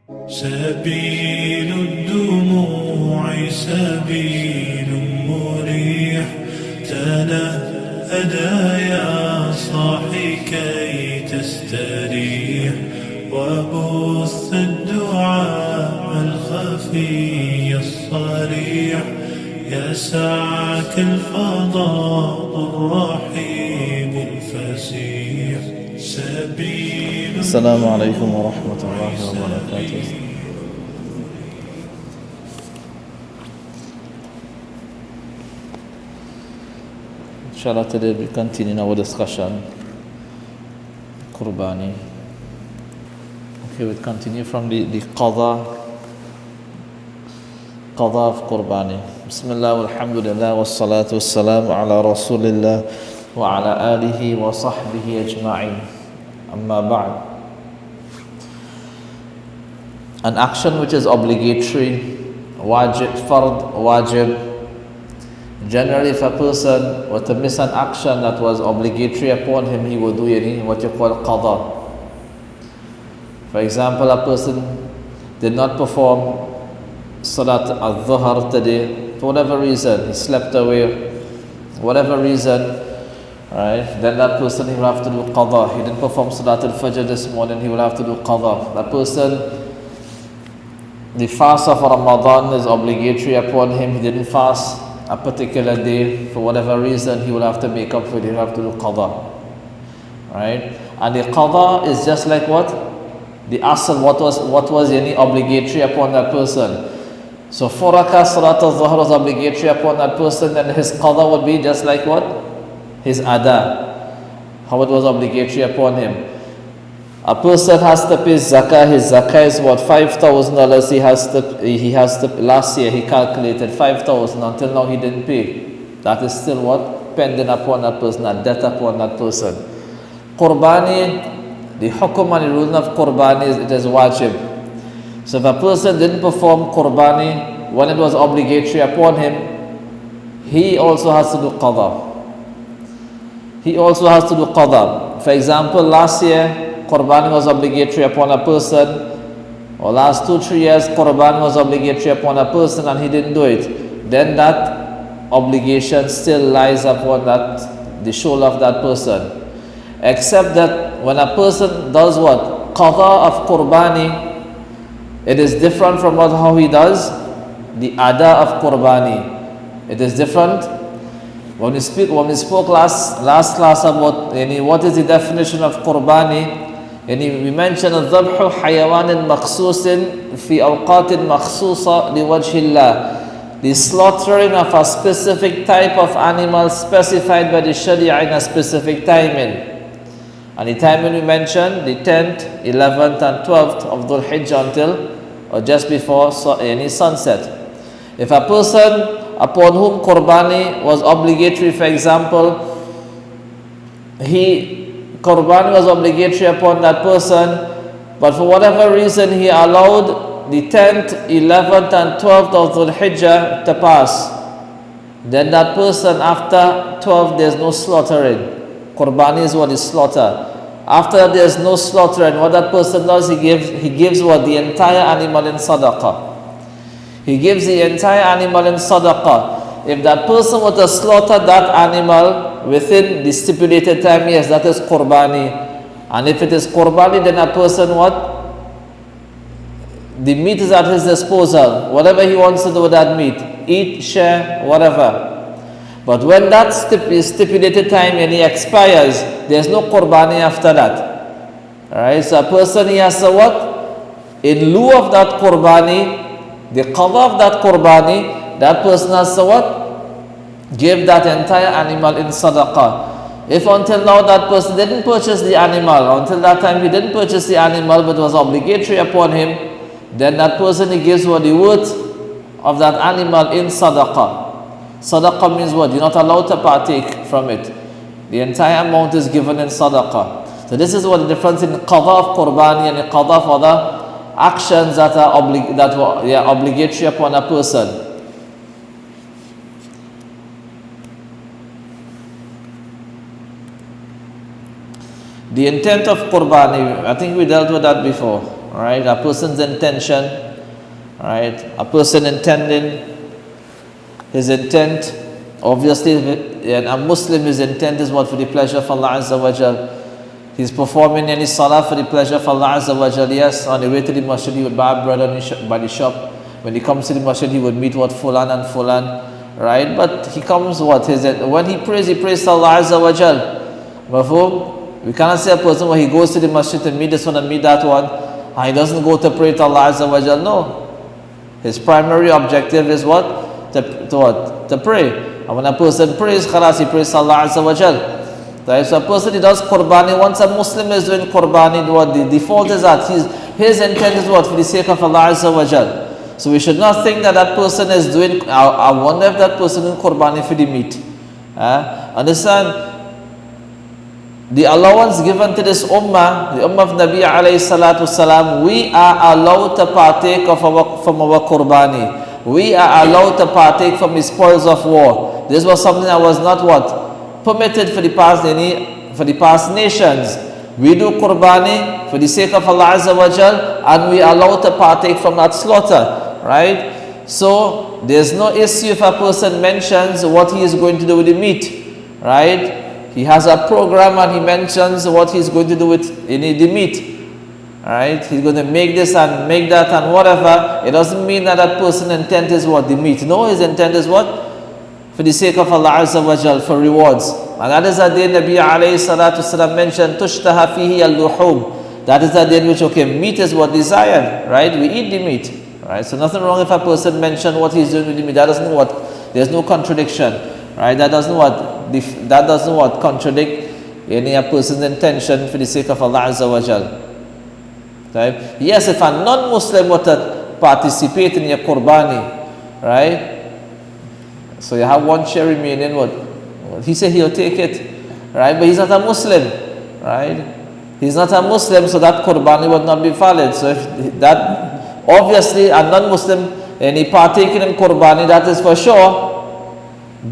سبيل الدموع سبيل مريح تنهدى يا صاحي كي تستريح وبث الدعاء الخفي الصريح يسعك الفضاء الرحيم الفسيح سبيل. السلام عليكم ورحمة الله وبركاته. Inshallah, today we continue our discussion Qurbani. Okay, we'll continue from the Qadha of Qurbani. Bismillah, walhamdulillah, wassalatu wassalamu ala rasulillah wa ala alihi wa sahbihi ajma'in. Amma ba'd. An action which is obligatory, wajib, fard, wajib. Generally, if a person were to miss an action that was obligatory upon him, he would do what you call qadha. For example, a person did not perform Salat al-Dhuhr today for whatever reason, he slept away, whatever reason, right? Then that person, he will have to do qadha. He didn't perform Salat al-Fajr this morning, he will have to do qadha. That person, the fast of Ramadan is obligatory upon him, he didn't fast a particular day for whatever reason, he will have to make up for it, he will have to do qadha, right? And the qadha is just like what? The asl, what was any obligatory upon that person. So 4 rakah Salat al-Dhuhr was obligatory upon that person, then his qadha would be just like what? His ada, how it was obligatory upon him. A person has to pay zakah. His zakah is what? $5,000. He has to. Last year he calculated 5,000. Until now he didn't pay. That is still what? Pending upon that person, a debt upon that person. Qurbani, the hukum and the ruling of Qurbani is it is wajib. So if a person didn't perform Qurbani when it was obligatory upon him, he also has to do qadha. He also has to do qadha. For example, last year Qurbani was obligatory upon a person, or last 2-3 years Qurbani was obligatory upon a person and he didn't do it, then that obligation still lies upon the shoulder of that person. Except that when a person does what? Qadha of Qurbani, it is different from how he does the ada of Qurbani. It is different. When we spoke last class about what is the definition of Qurbani, we mentioned الذبح حيوان مخصوص في أوقات مخصوصة لوجه الله, the slaughtering of a specific type of animal specified by the Sharia in a specific timing. And the timing we mentioned, the 10th, 11th and 12th of Dhul Hijjah until or just before any sunset. If a person upon whom Qurbani was obligatory, for example, Qurbani was obligatory upon that person, but for whatever reason he allowed the 10th, 11th and 12th of Dhul Hijjah to pass, then that person after 12 there's no slaughtering. Qurbani is what is slaughter. After there's no slaughtering, what that person does, he gives what? The entire animal in sadaqah. He gives the entire animal in sadaqah. If that person were to slaughter that animal within the stipulated time, yes, that is Qurbani. And if it is Qurbani, then a person what? The meat is at his disposal. Whatever he wants to do with that meat, eat, share, whatever. But when that stipulated time expires, there's no Qurbani after that. Alright, so a person, he has to what? In lieu of that Qurbani, the qadha of that Qurbani, that person has to what? Give that entire animal in sadaqah. If until now that person didn't purchase the animal, until that time he didn't purchase the animal but it was obligatory upon him, then that person, he gives what? The worth of that animal in sadaqah. Sadaqah means what? You're not allowed to partake from it. The entire amount is given in sadaqah. So this is what the difference in qadha of Qurbani and the qadha of other actions that are obligatory upon a person. The intent of Qurbani, I think we dealt with that before, right? A person's intention, right? A person intending, his intent, obviously, a Muslim, his intent is what? For the pleasure of Allah Azza wa Jal. He's performing any salah for the pleasure of Allah Azza wa Jal. Yes, on the way to the masjid, he would buy bread by the shop. When he comes to the masjid, he would meet what? Fulan and Fulan, right? But he comes what? When he prays to Allah Azza wa Jal. Mafhum? We cannot say a person when he goes to the masjid to meet this one and meet that one, and he doesn't go to pray to Allah Azza wa Jal. No. His primary objective is what? To pray. And when a person prays, khalas, he prays to Allah Azza wa Jal. So a person he does Qurbani, once a Muslim is doing Qurbani, what the default is that his intent is what? For the sake of Allah Azza wa Jal. So we should not think that that person is doing, I wonder if that person is doing Qurbani for the meat. Understand? The allowance given to this ummah, the ummah of Nabi alayhi salatu salam, we are allowed to partake from our Qurbani. We are allowed to partake from the spoils of war. This was something that was not what? Permitted for the past nations. We do Qurbani for the sake of Allah Azza wa Jal, and we are allowed to partake from that slaughter, right? So there's no issue if a person mentions what he is going to do with the meat, right? He has a program and he mentions what he's going to do with the meat. Right? He's going to make this and make that and whatever. It doesn't mean that that person's intent is what? The meat. No, his intent is what? For the sake of Allah Azza wa Jal, for rewards. And that is the day Nabi alayhi salatu salam mentioned, Tushtaha fihi al-luhum. That is the day in which, okay, meat is what desired, right? We eat the meat, right? So nothing wrong if a person mentioned what he's doing with the meat. That doesn't what? There's no contradiction, right? That doesn't what contradict any a person's intention for the sake of Allah Azza wa Jal. Right? Yes, if a non-Muslim were to participate in your Qurbani, right? So you have one share remaining, what? He said he'll take it, right? But he's not a Muslim, right? He's not a Muslim, so that Qurbani would not be valid. So if that, obviously a non-Muslim, and he partaking in Qurbani, that is for sure,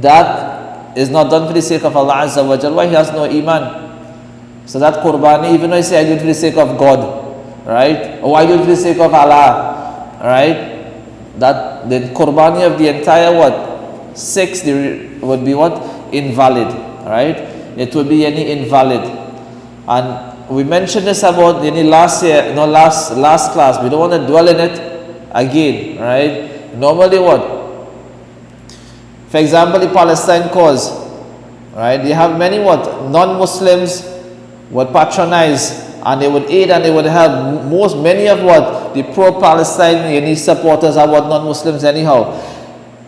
that is not done for the sake of Allah Azza wa Jal. Why? He has no Iman. So that Qurbani, even though he say I do it for the sake of God, right? Or I do it for the sake of Allah, right? That the Qurbani of the entire what? 6 would be what? Invalid, right? It would be any invalid. And we mentioned this about last year, no, last class. We don't want to dwell in it again, right? Normally what? For example, the Palestine cause, right? You have many what? Non-Muslims would patronize and they would aid and they would help. Many of what? The pro-Palestine supporters are what? Non-Muslims anyhow.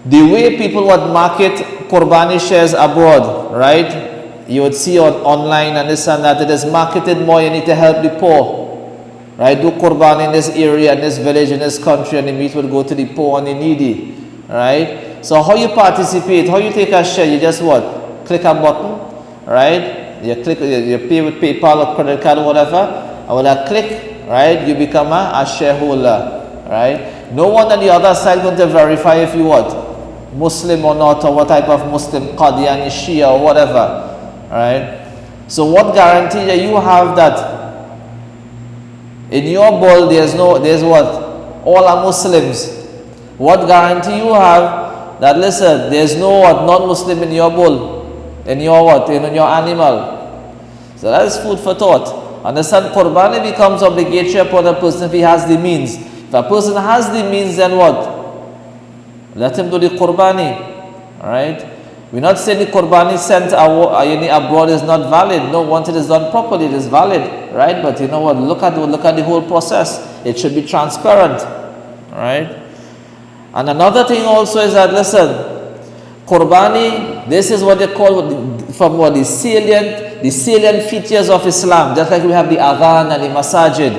The way people would market Qurbani shares abroad, right? You would see online and this and that, it is marketed more, you need to help the poor, right? Do Qurbani in this area, in this village, in this country, and the meat would go to the poor and the needy, right? So how you participate, how you take a share, you just what? Click a button, right? You pay with PayPal or credit card or whatever, and with a click, right, you become a shareholder, right? No one on the other side going to verify if you what? Muslim or not, or what type of Muslim, Qadiani, Shia or whatever, right? So what guarantee that you have that in your bowl there's what? All are Muslims. What guarantee you have that, listen, there's no what? Non-Muslim in your bowl, in your what? In your animal. So that is food for thought. Understand? Qurbani becomes obligatory upon a person if he has the means. If a person has the means, then what? Let him do the Qurbani, right? We're not saying the Qurbani sent abroad is not valid. No, once it is done properly, it is valid, right? But you know what? Look at the whole process. It should be transparent, right? And another thing also is that, listen, Qurbani, this is what they call from what the salient features of Islam. Just like we have the adhan and the masajid,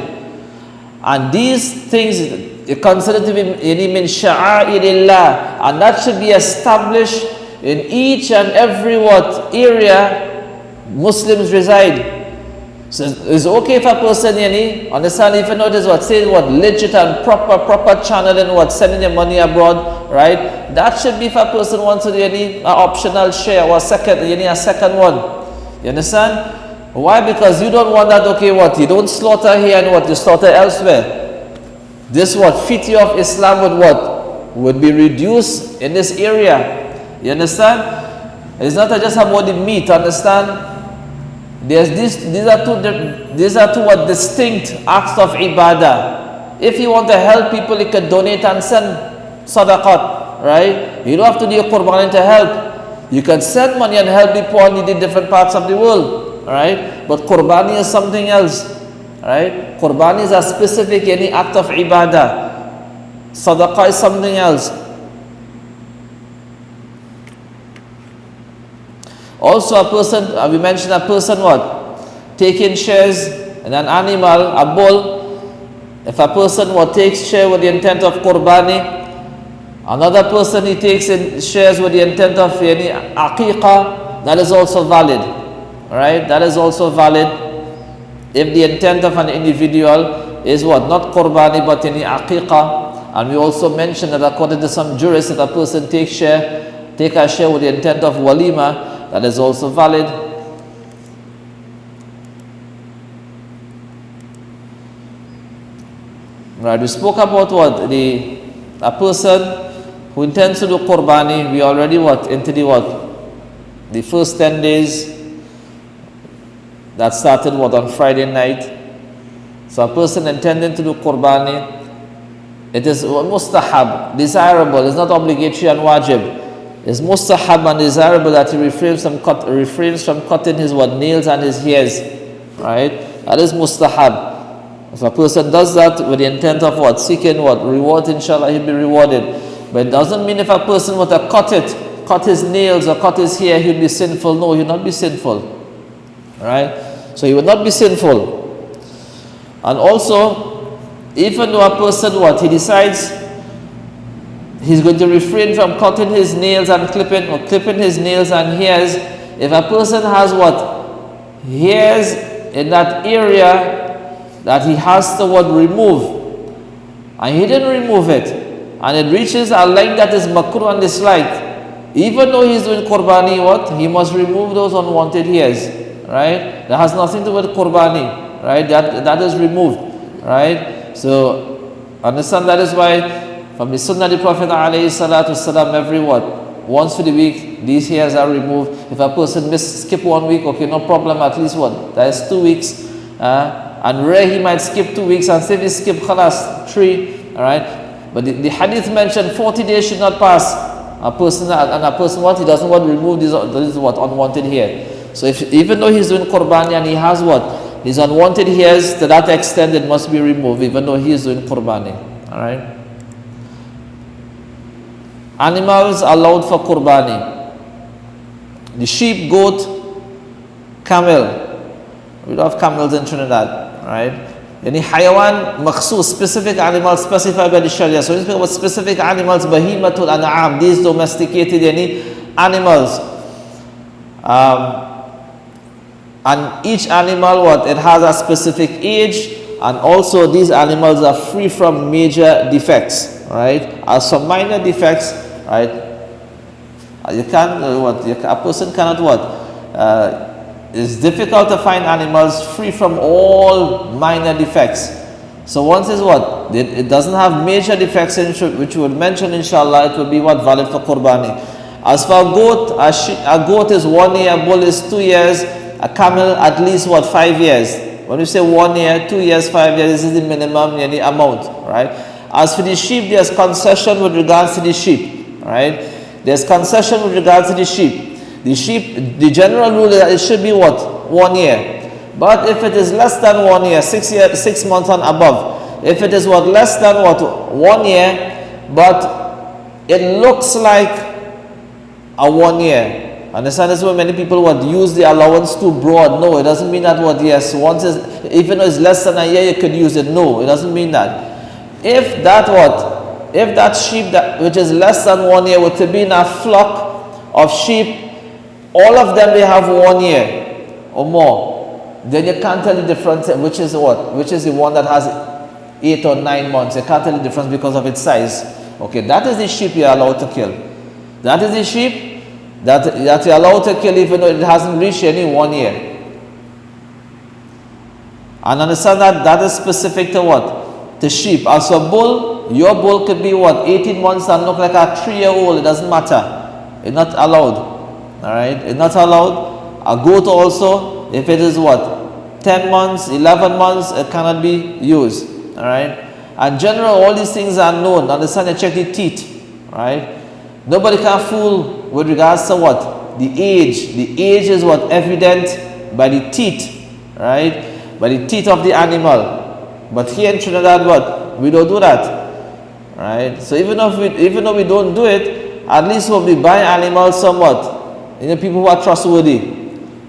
and these things considered to be min sha'airillah, and that should be established in each and every what area Muslims reside. So it's okay if a person understand, if you notice what say what legit and proper channeling what sending your money abroad, right? That should be if a person wants to do an optional share or a second one. You understand? Why? Because you don't want that, okay, what? You don't slaughter here and what? You slaughter elsewhere. This what? Fiqh of Islam would what? Would be reduced in this area. You understand? It's not just about the meat, understand? There's these are two what distinct acts of ibadah. If you want to help people, you can donate and send sadaqat, right? You don't have to do your qurbani to help. You can send money and help the poor in the different parts of the world, right? But qurbani is something else, right? Qurbani is a specific any act of ibadah. Sadaqah is something else. Also a person, we mentioned a person what? Taking shares in an animal, a bull. If a person what takes share with the intent of qurbani, another person he takes in shares with the intent of any aqiqah, that is also valid. Right? That is also valid if the intent of an individual is what? Not qurbani but any aqiqah. And we also mentioned that according to some jurists, if a person take a share with the intent of walima, that is also valid. Right, we spoke about what? A person who intends to do qurbani, we already what? Into the what? The first 10 days that started what? On Friday night. So a person intending to do qurbani, it is mustahab, desirable, it's not obligatory and wajib. It's mustahab and desirable that he refrains from cutting his what? Nails and his hairs, right? That is mustahab. If a person does that with the intent of what? Seeking what? Reward, inshallah, he'll be rewarded. But it doesn't mean if a person were to cut his nails or cut his hair, he'll be sinful. No, he'll not be sinful, right? So he will not be sinful. And also, even though a person what? He decides he's going to refrain from cutting his nails and clipping his nails and hairs. If a person has what? Hairs in that area that he has to what? Remove, and he didn't remove it, and it reaches a line that is makruh and disliked, even though he's doing qurbani, what? He must remove those unwanted hairs, right? That has nothing to do with qurbani, right? That is removed, right? So understand that is why from the sunnah of the Prophet ﷺ, every what? Once for the week, these hairs are removed. If a person skip 1 week, okay, no problem, at least what? That is 2 weeks. And rare he might skip 2 weeks and say if he skip khalas, 3, alright? But the hadith mentioned 40 days should not pass. A person what? He doesn't want to remove these what? Unwanted hair. So even though he's doing qurbani and he has what? His unwanted hairs, to that extent it must be removed, even though he is doing qurbani, alright? Animals allowed for qurbani. The sheep, goat, camel. We don't have camels in Trinidad, right? Any hayawan, makhsus, specific animals specified by the Sharia. So we speak about specific animals, bahimatul an'am, these domesticated any animals. And each animal, what? It has a specific age, and also these animals are free from major defects, right? As some minor defects, right? You can't a person cannot what? It's difficult to find animals free from all minor defects. So once is what? It doesn't have major defects, which we would mention inshallah, it will be what? Valid for qurbani. As for a goat, a goat is 1 year, a bull is 2 years, a camel at least what? 5 years. When we say 1 year, 2 years, 5 years, this is the minimum any amount, right? As for the sheep, there's concession with regards to the sheep, right? There's concession with regards to the sheep. The sheep, the general rule is that it should be what? 1 year. But if it is less than 1 year, 6 months and above, if it is what? Less than what? 1 year, but it looks like a 1 year. Understand, this is why many people would use the allowance too broad. No, it doesn't mean that what? Yes, once is, even though it's less than a year, you could use it. No, it doesn't mean that. If that what? If that sheep which is less than 1 year were to be in a flock of sheep, all of them they have 1 year or more, then you can't tell the difference which is what? Which is the one that has 8 or 9 months. You can't tell the difference because of its size. Okay, that is the sheep you are allowed to kill. That is the sheep that you are allowed to kill even though it hasn't reached any 1 year. And understand that that is specific to what? to sheep. As a bull, your bull could be what, 18 months and look like a 3-year-old. It doesn't matter. It's not allowed. Alright? It's not allowed. A goat also, if it is what, 10 months, 11 months, it cannot be used. Alright? And general, all these things are known. Understand, you check the teeth. Right? Nobody can fool with regards to what? The age. The age is what? Evident by the teeth. Right? By the teeth of the animal. But here in Trinidad, what? We don't do that. Right? So even though we don't do it, at least when we buy animals somewhat, people who are trustworthy.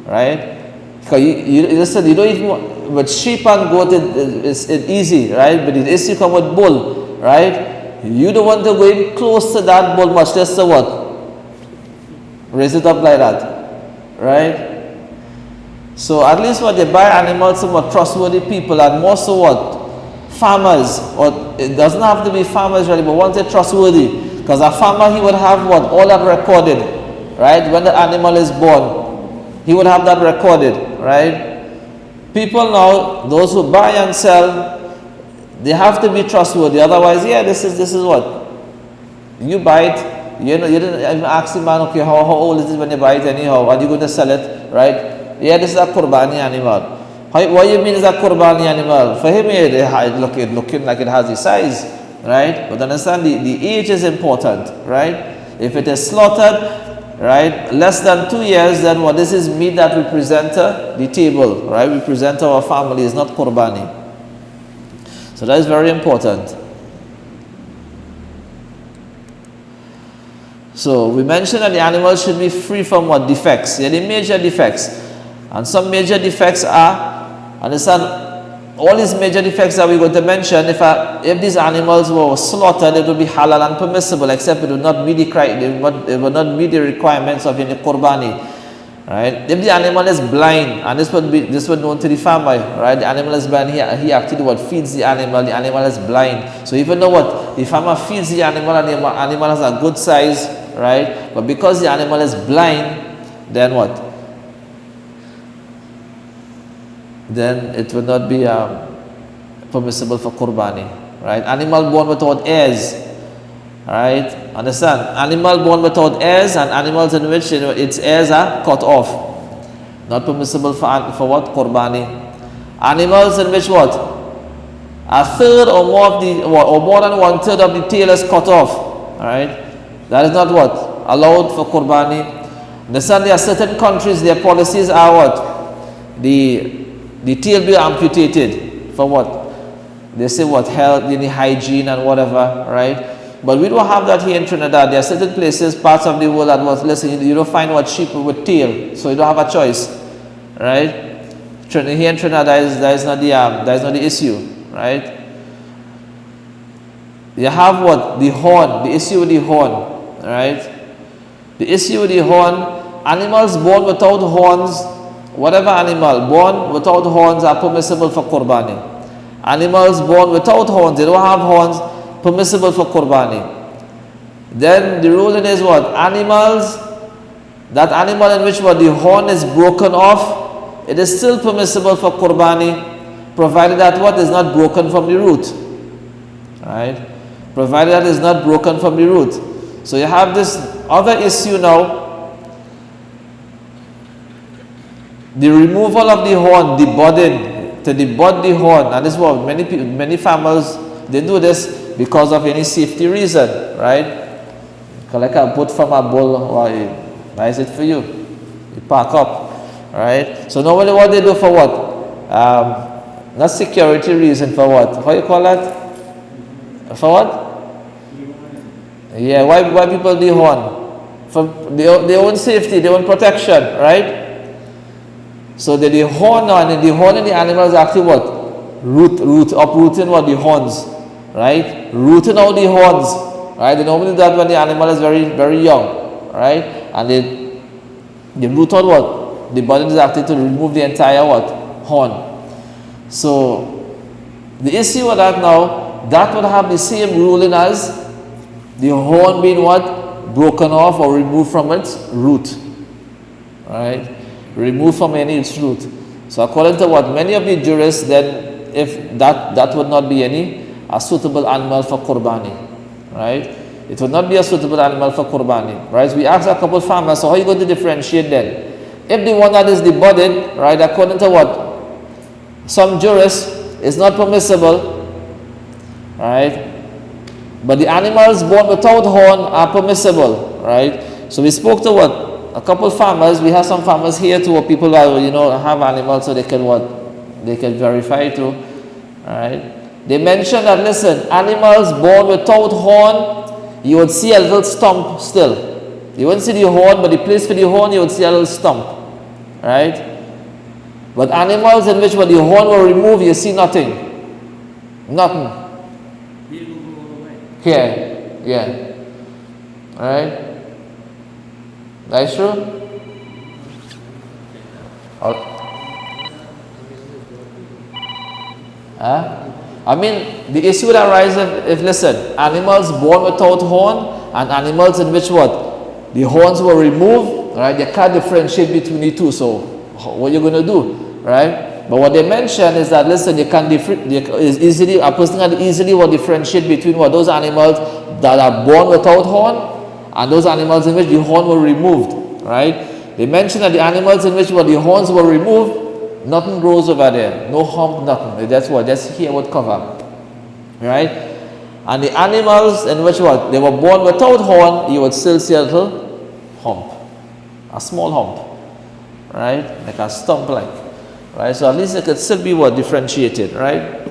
Right? Because you don't even, with sheep and goat it's easy, right? But the issue come with bull, right? You don't want to go in close to that bull much, just to what? Raise it up like that. Right? So at least when they buy animals from trustworthy people, and more so what? Farmers, or it doesn't have to be farmers really, but once they're trustworthy. Because a farmer, he would have what? All that recorded. Right? When the animal is born, he would have that recorded. Right? People now, those who buy and sell, they have to be trustworthy. Otherwise, yeah, this is what? You buy it, you didn't even ask the man, okay, how old is it when you buy it anyhow? Are you going to sell it? Right? Yeah, this is a Qurbani animal. What do you mean is a Qurbani animal? For him, it's looking like it has the size. Right? But understand, the age is important. Right? If it is slaughtered, right, less than 2 years, then what? This is meat that we present to the table. Right? We present to our family. It's not Qurbani. So that is very important. So we mentioned that the animals should be free from what? Defects. Yeah, the major defects. And some major defects are, understand, all these major defects that we're going to mention, if these animals were slaughtered, it would be halal and permissible, except it would not meet the requirements of any Qurbani. Right? If the animal is blind, and this would known to the farmer, right? The animal is blind, he actually what? Feeds the animal is blind. So even though what? The farmer feeds the animal and the animal has a good size, right? But because the animal is blind, then what? Then it will not be permissible for Qurbani, right? Animal born without heirs. Right? Understand? Animal born without heirs and animals in which its heirs are cut off. Not permissible for what? Qurbani. Animals in which what? A third or more of the, or more than 1/3 of the tail is cut off. Alright? That is not what? Allowed for Qurbani. Understand, there are certain countries, their policies are what? The tail be amputated. For what? They say what? Health, hygiene and whatever. Right? But we don't have that here in Trinidad. There are certain places, parts of the world that was, listen, you don't find what? Sheep with tail, so you don't have a choice, right? Here in Trinidad, that is not the issue, right? You have what? The horn, the issue with the horn, right? The issue with the horn, animals born without horns, whatever animal born without horns are permissible for Qurbani. Animals born without horns, they don't have horns, permissible for Qurbani. Then the ruling is what? That animal in which what? The horn is broken off, it is still permissible for Qurbani, provided that what? Is not broken from the root. Right? Provided that is not broken from the root. So you have this other issue now. The removal of the horn, the budding, to debud the horn, and this is what many farmers, they do this because of any safety reason, right? Collect a boot from a bull, nice it for you. You pack up, right? So normally what they do for what? Not security reason, for what? How you call that? For what? Yeah, why people do horn? For their own safety, their own protection, right? So the horn and the horn in the animal is actually what? Uprooting what? The horns. Right? Rooting out the horns. Right? They normally do that when the animal is very, very young. Right? And they root out what? The body is active to remove the entire what? Horn. So the issue with that now, that would have the same ruling as the horn being what? Broken off or removed from its root. Right? Removed from its root. So according to what many of the jurists, then if that would not be any a suitable animal for Qurbani, right? It would not be a suitable animal for Qurbani, right? We asked a couple farmers, so how are you going to differentiate then? If the one that is debudded, right, according to what some jurists, is not permissible, right? But the animals born without horn are permissible, right? So we spoke to what? A couple farmers. We have some farmers here too, or people that have animals, so they can they can verify too, right? They mentioned that, listen, animals born without horn, you would see a little stump still. You wouldn't see the horn, but the place for the horn, you would see a little stump, right? But animals in which when the horn were removed, you see nothing. Nothing. Here, yeah. Right? That's true? I mean, the issue that arises if listen, animals born without horn and animals in which what? The horns were removed, right? You can't differentiate between the two, so what are you going to do, right? But what they mention is that, listen, you can a person can easily differentiate between those animals that are born without horn and those animals in which the horn were removed, right? They mention that the animals in which the horns were removed, nothing grows over there, no hump, nothing. That's here would cover, right? And the animals in which they were born without horn, you would still see a little hump, a small hump, right? Like a stump, right? So at least it could still be differentiated, right?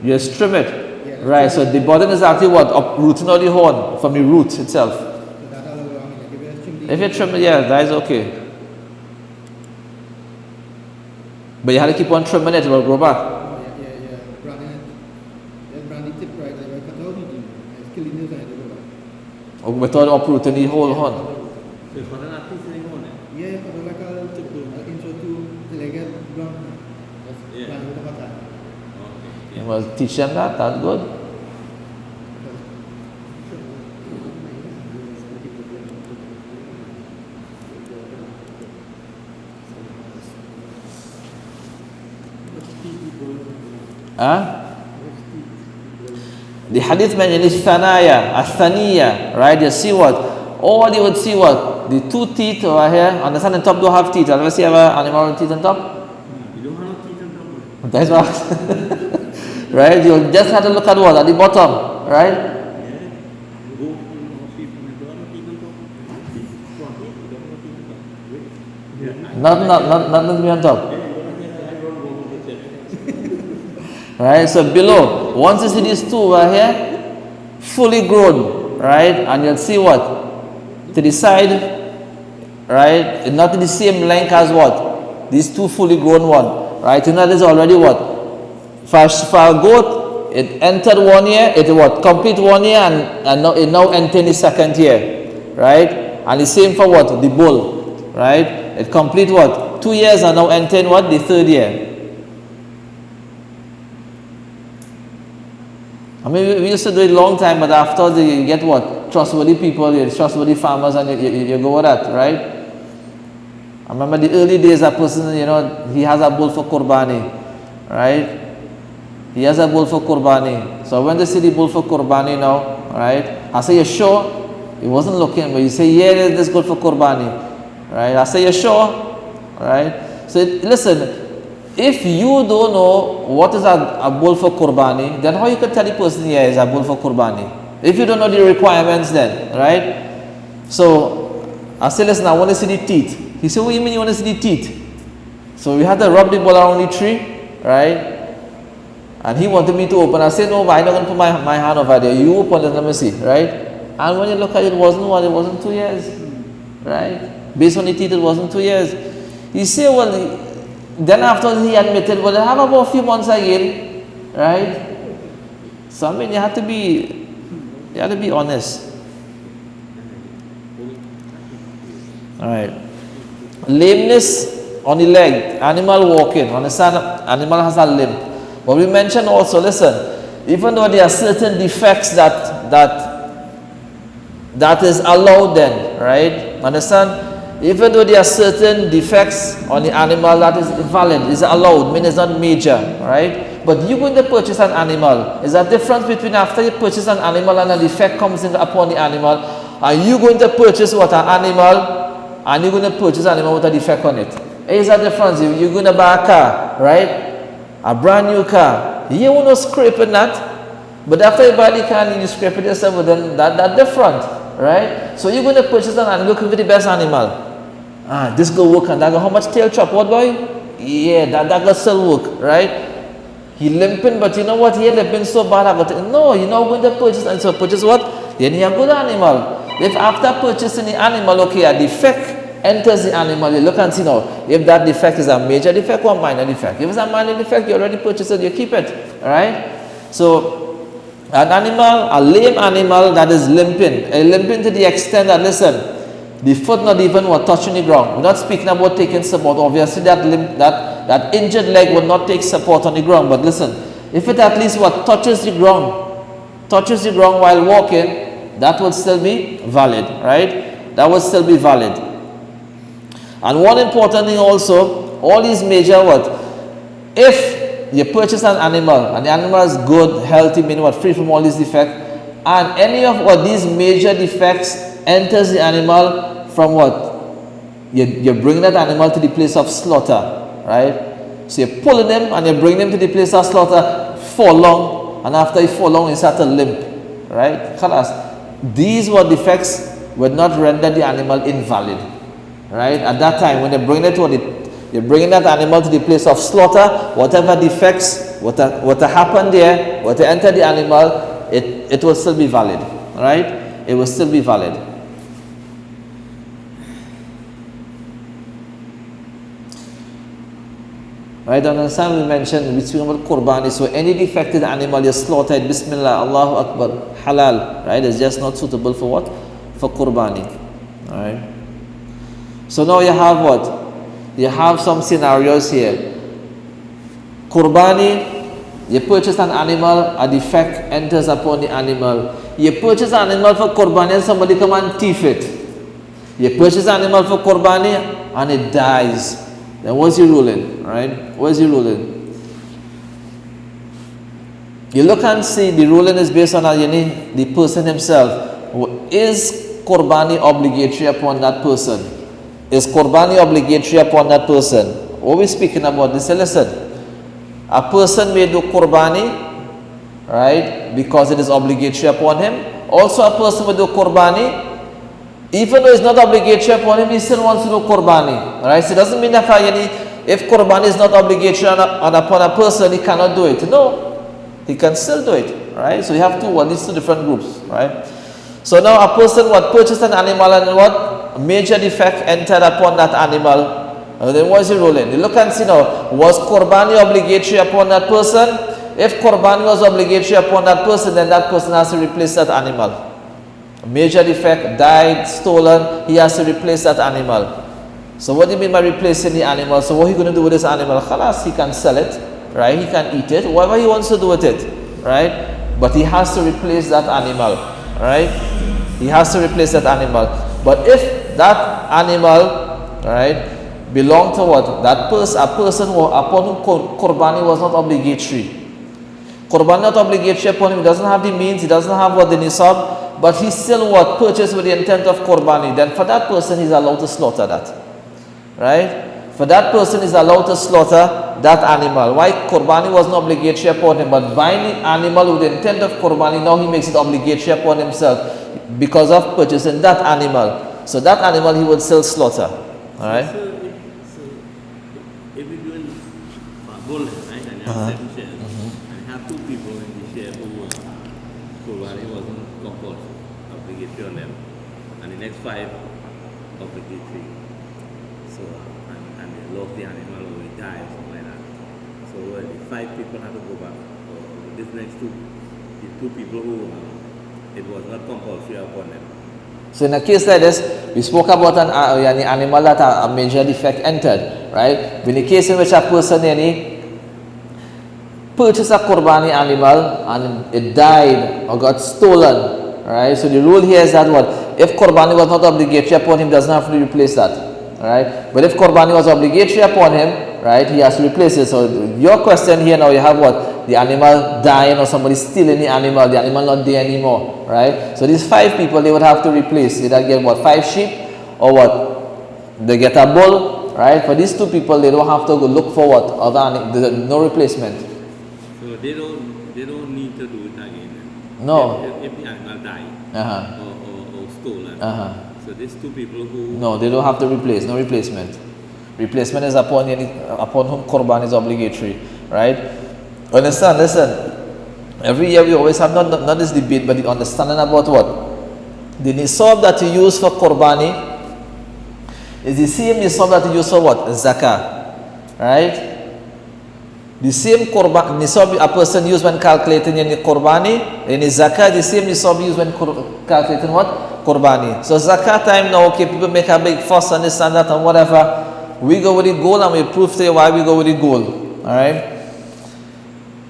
You trim it, right? So the button is actually uprooting of the horn from the root itself. If you trim it, yeah, that is okay. But you have to keep on trimming it, it will grow back. Or without uprooting the whole horn. Well, teach them that's good. The hadith mentions Thaniya, right? You see all you would see the two teeth over here. Understand the top don't have teeth. Have you ever see an animal with teeth on top? You don't have teeth on top. That's what. Right? You just have to look at at the bottom, right? Nothing on top. Right? So below, once you see these two over here, fully grown, right? And you'll see to the side, right? Not in the same length as these two fully grown one, right? You know, there's already for a goat, it entered 1 year, it complete 1 year, and now it entered the second year, right? And the same for the bull, right? It complete 2 years and now entered the third year. I mean, we used to do it a long time, but after you get trustworthy people, trustworthy farmers, and you go with that, right? I remember the early days, a person, he has a bull for Qurbani, right? He has a bull for Qurbani. So when they see the bull for Qurbani now, right? I say, you sure? He wasn't looking, but you say, yeah, this is good for Qurbani, right? I say, you sure? Right? So listen, if you don't know what is a bull for Qurbani, then how you can tell the person, yeah, it's a bull for Qurbani? If you don't know the requirements then, right? So I say, listen, I want to see the teeth. He said, what do you mean you want to see the teeth? So we had to rub the bull around the tree, right? And he wanted me to open. I said, no, but I'm not going to put my hand over there. You open it, let me see, right? And when you look at it, it wasn't 2 years, right? Based on the teeth, it wasn't 2 years. He said, well, then after he admitted, well, I have about a few months again, right? So I mean, you have to be honest. All right. Lameness on the leg, animal walking. Understand? Animal has a limp. But we mentioned also, listen, even though there are certain defects that is allowed then, right? Understand? Even though there are certain defects on the animal that is valid, is allowed, means it's not major, right? But you're going to purchase an animal. Is there a difference between after you purchase an animal and a defect comes in upon the animal? Are you going to purchase what an animal and you're going to purchase an animal with a defect on it? Is that difference? You're going to buy a car, right? A brand new car. You want to scrape in that, but after you buy the car and you scrape it yourself, well, then that's different, right? So you're going to purchase an animal, looking for the best animal. This go work and that go, how much tail chop? What boy? Yeah, that go still work, right? He limping, but you know what? He limping so bad. No, you're not going to purchase. And so purchase what? Then you have good animal. If after purchasing the animal, okay, a defect enters the animal, you look and see now, if that defect is a major defect or a minor defect. If it's a minor defect, you already purchased it, you keep it, right? So, an animal, a lame animal that is limping, limping to the extent that, listen, the foot not even touching the ground. We're not speaking about taking support. Obviously, that injured leg will not take support on the ground. But listen, if it at least touches the ground while walking, that would still be valid, right? That would still be valid. And one important thing also, all these major if you purchase an animal and the animal is good, healthy, meaning free from all these defects, and any of these major defects enters the animal from you bring that animal to the place of slaughter, right? So you're pulling him and you bring him to the place of slaughter for long, and after he fall long, he start to limp, right? These were defects would not render the animal invalid, right? At that time, when you're bringing that animal to the place of slaughter, whatever defects, what happened there, what entered the animal, it will still be valid, right? It will still be valid. Right, understand we mentioned, we speak about Qurbani, so any defected animal you slaughtered, Bismillah, Allahu Akbar, halal, right, it's just not suitable for what? For Qurbani, alright. So now you have what? You have some scenarios here. Qurbani, you purchase an animal, a defect enters upon the animal. You purchase an animal for Qurbani and somebody come and thief it. You purchase an animal for Qurbani and it dies. Then what's your ruling, right? What's your ruling? You look and see the ruling is based on the person himself. Is Qurbani obligatory upon that person? Is Qurbani obligatory upon that person? What we're speaking about this, listen, a person may do Qurbani, right, because it is obligatory upon him. Also a person will do Qurbani, even though it's not obligatory upon him, he still wants to do Qurbani, right? So it doesn't mean that if Qurbani is not obligatory upon a person, he cannot do it. No, he can still do it, right? So you have these two different groups, right? So now a person purchased an animal and major defect entered upon that animal. Then what's the ruling? You look and see now, was Qurbani obligatory upon that person? If Qurbani was obligatory upon that person, then that person has to replace that animal. A major defect, died, stolen, he has to replace that animal. So what do you mean by replacing the animal? So what are you going to do with this animal? Khalas, he can sell it, right? He can eat it, whatever he wants to do with it, right? But he has to replace that animal, right? He has to replace that animal. But if that animal, right, belonged to what? A person upon whom Qurbani was not obligatory. Qurbani not obligatory upon him, he doesn't have the means, he doesn't have the nisab, but he still purchased with the intent of Qurbani. Then for that person, he's allowed to slaughter that. Right? For that person, he's allowed to slaughter that animal. Why? Qurbani was not obligatory upon him, but buying the animal with the intent of Qurbani, now he makes it obligatory upon himself because of purchasing that animal. So that animal he would still slaughter. Alright? So if you're doing golden, right, and you have 7 shares, and you have 2 people in the share who Qurbani wasn't compulsory, obligatory on them, and the next 5 obligatory. So, and they lost the animal or it died or something like that. So the 5 people have to go back. So this next the 2 people who it was not compulsory upon them. So in a case like this, we spoke about an animal that a major defect entered, right? In the case in which a person purchased a Qurbani animal and it died or got stolen, right? So the rule here is that what? If Qurbani was not obligatory upon him, doesn't have to replace that, right? But if Qurbani was obligatory upon him, right, he has to replace it. So your question here now, you have what? The animal dying or somebody stealing the animal not there anymore, right? So these 5 people, they would have to replace. They get what? 5 sheep or what? They get a bull, right? For these 2 people, they don't have to go look for what? No replacement. So they don't need to do it again. No. If the animal died or stolen. So these 2 people who... No, they don't have to replace. No replacement. Replacement is upon whom Qurban is obligatory, right? Understand? Listen. Every year we always have not this debate, but the understanding about what? The nisab that you use for Qurbani is the same nisab that you use for what? Zakah, right? The same Qurban nisab a person used when calculating in the Qurbani, in the Zakah, the same nisab used when calculating what? Qurbani. So Zakah time now, okay, people make a big fuss on this and that and whatever. We go with the goal and we prove to you why we go with the goal. Alright?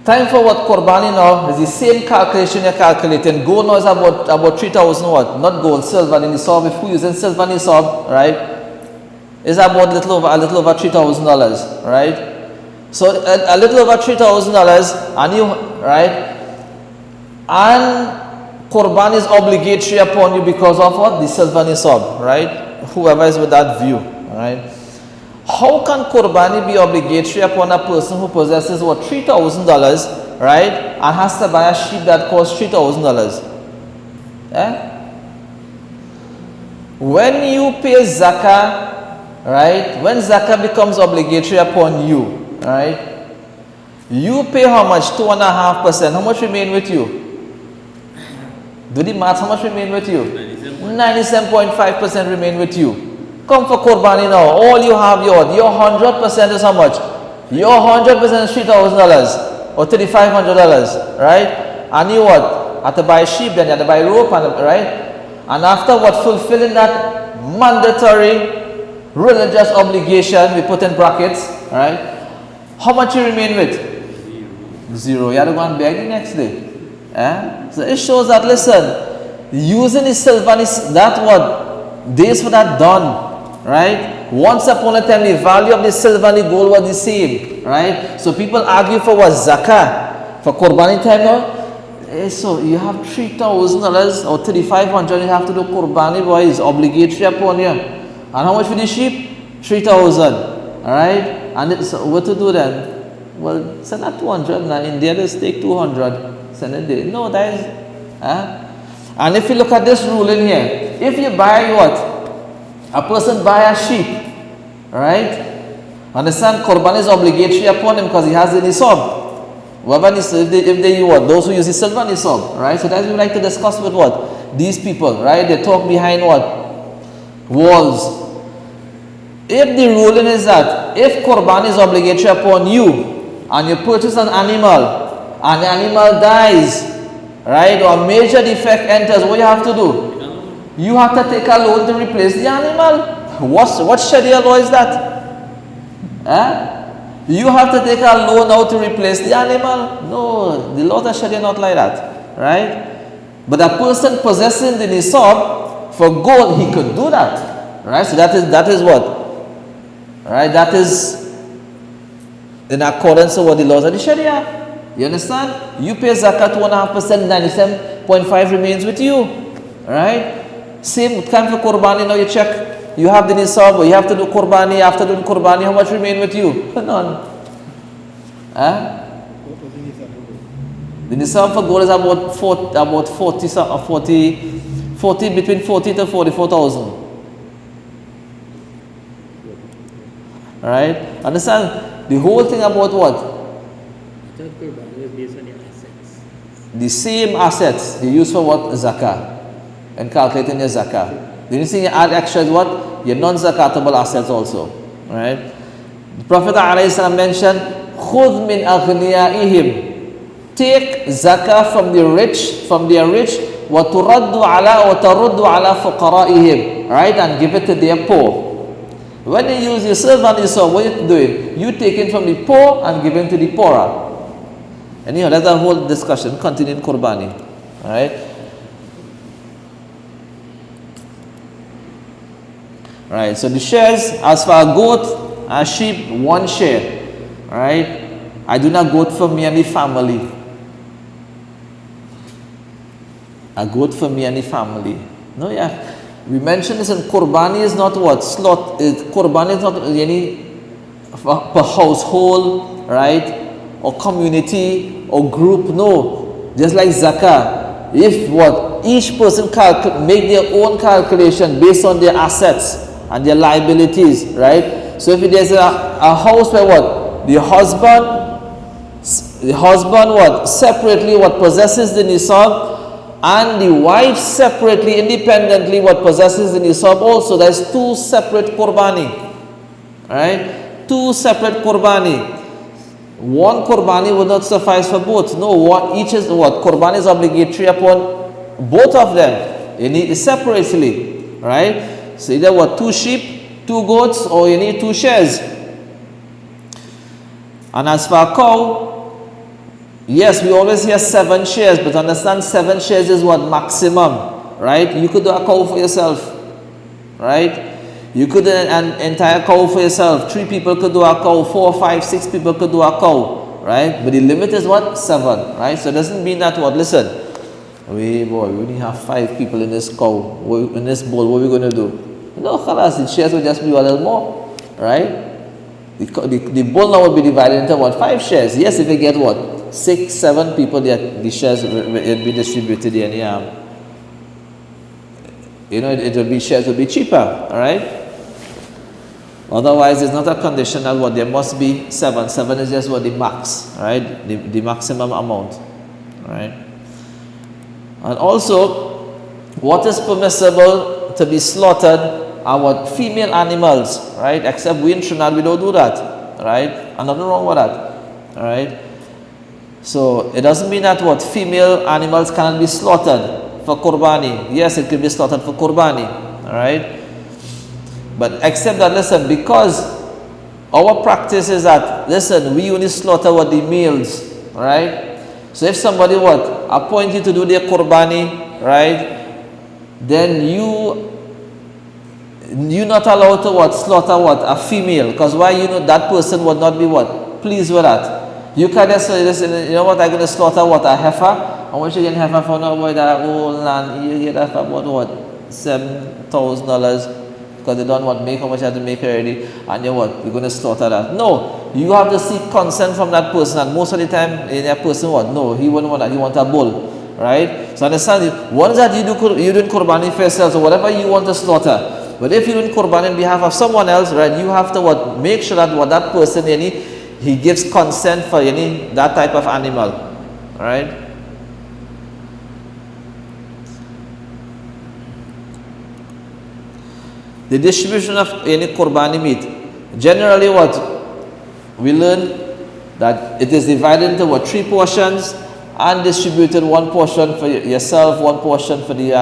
Time for what? Qurbani now is the same calculation you're calculating. Gold now is about 3,000 what? Not gold, silver. The nisab, if we're using silver nisab, right? Is about a little over $3,000, right? So a little over $3,000 and you, right? And Qurban is obligatory upon you because of what? The silver nisab, right? Whoever is with that view, right? How can Qurbani be obligatory upon a person who possesses what? $3,000, right? And has to buy a sheep that costs $3,000? Eh? When you pay zakah, right? When zakah becomes obligatory upon you, right? You pay how much? 2.5%. How much remain with you? Do the math. How much remain with you? 97.5% remain with you. Come for Qurbani now. All you have, your 100% is how much? Your 100% is $3,000 or $3,500, right? And you what? Have to buy sheep, then you have to buy rope, right? And after what? Fulfilling that mandatory religious obligation, we put in brackets, right? How much you remain with? Zero. You have to go and beg the next day. Eh? So it shows that, listen, using the silver is that what? Days for that done. Right? Once upon a time, the value of the silver and the gold was the same. Right? So people argue for what? Zakah. For Qurbani time now. So you have $3,000 or $3,500, you have to do Qurbani, boy, is obligatory upon you. And how much for the sheep? 3,000. Alright? And so what to do then? Well, send that 200 now. In there, let's take 200. Send it there. No, that is. And if you look at this rule in here, if you buy what? A person buy a sheep, right? Understand? Qurban is obligatory upon him because he has the nisab. If they what? Those who use the silver nisab, right? So that's what we like to discuss with what? These people, right? They talk behind what? Walls. If the ruling is that if Qurban is obligatory upon you and you purchase an animal and the animal dies, right? Or a major defect enters, what you have to do? You have to take a loan to replace the animal. What Sharia law is that? You have to take a loan now to replace the animal? No, the laws of Sharia not like that, right? But a person possessing the nisab for gold, he could do that, right? So that is what, right? That is in accordance with what the laws of the Sharia. You understand? You pay zakat 2.5%, 97.5 remains with you, right? Same time for Qurbani, now you check, you have the nisab, you have to do Qurbani, after doing Qurbani, how much remain with you? None. The nisab for gold is about 40, between 40 to 44,000. Right? Understand? The whole thing about what? The same assets they use for what? Zakah. And calculating your zakah. The only thing you add extra is what? Your non-zakatable assets also. Right? The Prophet ﷺ mentioned, خُذْ مِنْ أَغْنِيَائِهِمْ. Take zakah from their rich, وَتُرَدُّ عَلَى فُقَرَائِهِمْ. Right? And give it to their poor. When you use your silver and your silver, what are you doing? You take it from the poor and give it to the poorer. Anyhow, that's a whole discussion. Continue in Qurbani. Alright? Right, so the shares, as for a goat, a sheep, one share. Alright? I do not goat for me and the family. A goat for me and the family. No, yeah. We mentioned this, and Qurbani is not what? Qurbani is not any per household, right? Or community or group. No. Just like zakah. If what? Each person make their own calculation based on their assets and their liabilities, right? So if there's a house where what? The husband what? Separately what possesses the nisab, and the wife separately, independently what possesses the nisab also. There's two separate Qurbani. Right? Two separate Qurbani. One Qurbani would not suffice for both. No, each is what? Qurbani is obligatory upon both of them. You need it separately. Right? So either what? 2 sheep, 2 goats, or you need 2 shares. And as for a cow, yes, we always hear 7 shares, but understand 7 shares is what? Maximum. Right? You could do a cow for yourself. Right? You could do an entire cow for yourself. 3 people could do a cow. 4, 5, 6 people could do a cow. Right? But the limit is what? 7. Right? So it doesn't mean that what? Listen, we only have 5 people in this cow, in this bowl. What are we going to do? No, khalas, the shares will just be a little more. Right? The bowl now will be divided into what? 5 shares. Yes, if you get what? 6, 7 people, the shares will be distributed in it will be shares will be cheaper. Alright? Otherwise, it's not a condition that what there must be 7. 7 is just what the max, right? The maximum amount, right? And also, what is permissible to be slaughtered are what? Female animals, right? Except we in Trinidad, we don't do that, right? And nothing wrong with that, right? So it doesn't mean that what? Female animals cannot be slaughtered for Qurbani. Yes, it can be slaughtered for Qurbani, alright? But except that, listen, because our practice is that, listen, we only slaughter what? The males, right? So if somebody what? Appoint you to do their Qurbani, right? Then you're not allowed to what? Slaughter what? A female. Because why? That person would not be what? Pleased with that. You can just say, listen, you know what? I'm going to slaughter what? A heifer. How much you get heifer for now? Boy, that old land, you get heifer about what? $7,000. Because they don't want make how much you have to make already, and you're going to slaughter that. No, you have to seek consent from that person, and most of the time that person no, he wouldn't want that, he wants a bull, right? So understand, once that you do Qurbani for yourself, so whatever you want to slaughter. But if you do Qurbani on behalf of someone else, right, you have to make sure that that person he gives consent for that type of animal, right? The distribution of any Qurbani meat. Generally we learn that it is divided into 3 portions and distributed 1 portion for yourself, 1 portion for the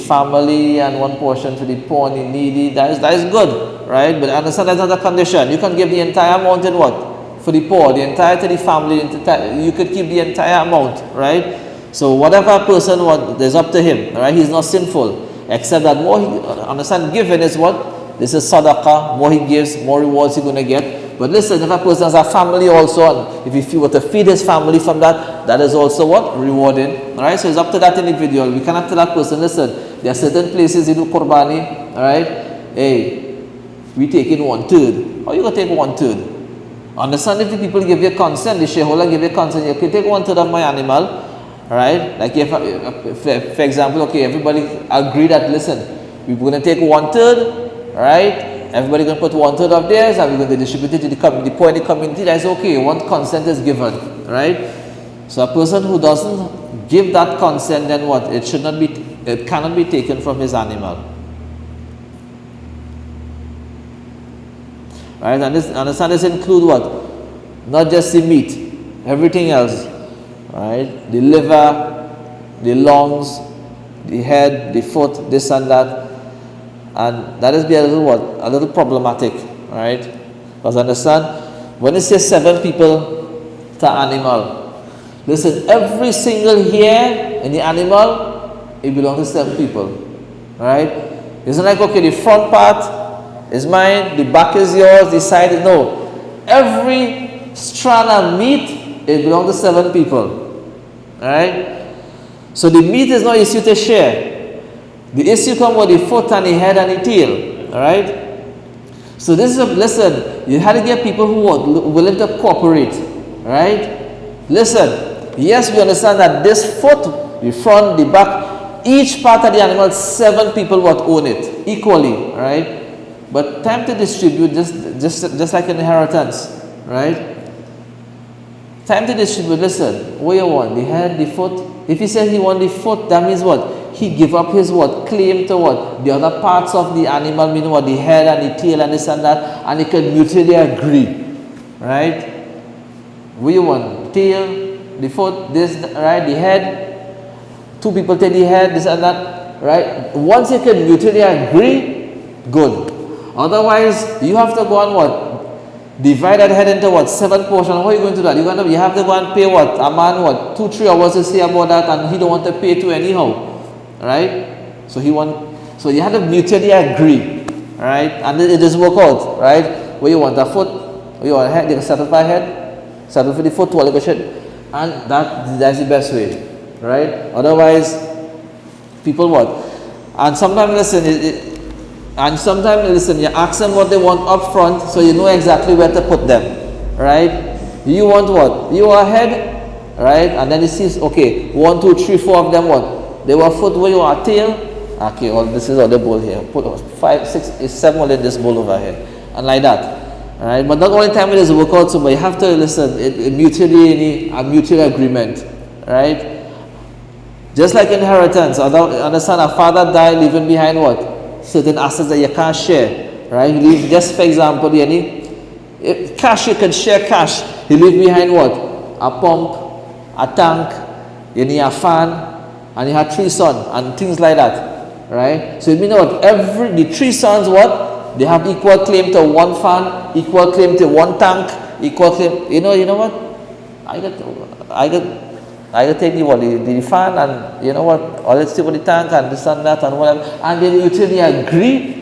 family, and 1 portion for the poor and the needy. That is good, right? But understand that's not a condition. You can give the entire amount in for the poor, the entire to the family. You could keep the entire amount, right? So whatever person is up to him, right? He's not sinful. Except that more understand, giving is what? This is sadaqah. More he gives, more rewards he's going to get. But listen, if a person has a family also, and if he were to feed his family from that is also what? Rewarding. Alright, so it's up to that individual. We cannot tell that person, listen, there are certain places you do Qurbani, alright? Hey, we take in 1/3. How you going to take 1/3? Understand, if the people give you consent, the shareholder give you consent, you can take 1/3 of my animal. Right? Like if, for example, okay, everybody agree that, listen, we're going to take 1/3, right? Everybody going to put 1/3 of theirs, and we're going to distribute it to the poor in the community. That's okay. Once consent is given, right? So a person who doesn't give that consent, then what? It cannot be taken from his animal. Right? And understand, this include what? Not just the meat, everything else. Right? The liver, the lungs, the head, the foot, this and that. And that is a little problematic, right? Because understand, when you say 7 people to animal, Listen, every single hair in the animal, it belongs to 7 people. Right? It's not like, okay, the front part is mine, the back is yours, the side is, no. Every strand of meat, it belongs to 7 people. Alright? So the meat is not issue to share. The issue comes with the foot and the head and the tail. Alright? So this is listen, you had to get people who are willing to cooperate. Right? Listen, yes, we understand that this foot, the front, the back, each part of the animal, 7 people would own it equally. Right? But time to distribute, just like inheritance. Right? Time to distribute, listen, what you want? The head, the foot? If he says he want the foot, that means what? He give up his what? Claim to what? The other parts of the animal, meaning what? The head and the tail and this and that, and he can mutually agree. Right? What you want? Tail, the foot, this, right? The head. 2 people take the head, this and that. Right? Once you can mutually agree, good. Otherwise, you have to go on what? Divide that head into what? 7 portions. How are you going to do that? You have to go and pay what? A man what? 2-3 hours to say about that, and he don't want to pay to anyhow. Right? So so you have to mutually agree. Right? And it doesn't work out. Right? What you want? A foot? What you want? A head? They can settle for a head? Settle for the foot, to and that's the best way. Right? Otherwise, people what? And sometimes listen, you ask them what they want up front, so you know exactly where to put them. Right? You want what? You want a head, right? And then it sees, okay, 1, 2, 3, 4 of them what? They want foot, where you want a tail? Okay, well, this is all the bowl here. Put 5, 6, 7 in this bowl over here. And like that. Right? But not only time it is work out, so but you have to listen, a mutual agreement. Right? Just like inheritance, understand a father died leaving behind what? Certain assets that you can't share. Right? He leaves, just for example, cash, you can share cash. He leaves behind what? A pump, a tank, a fan, and he had 3 sons and things like that. Right? So it means what? The 3 sons what? They have equal claim to 1 fan, equal claim to 1 tank, equal claim. You know what? I got take the fan, and you know what? Or let's take the tank and this and that and whatever, and then mutually agree.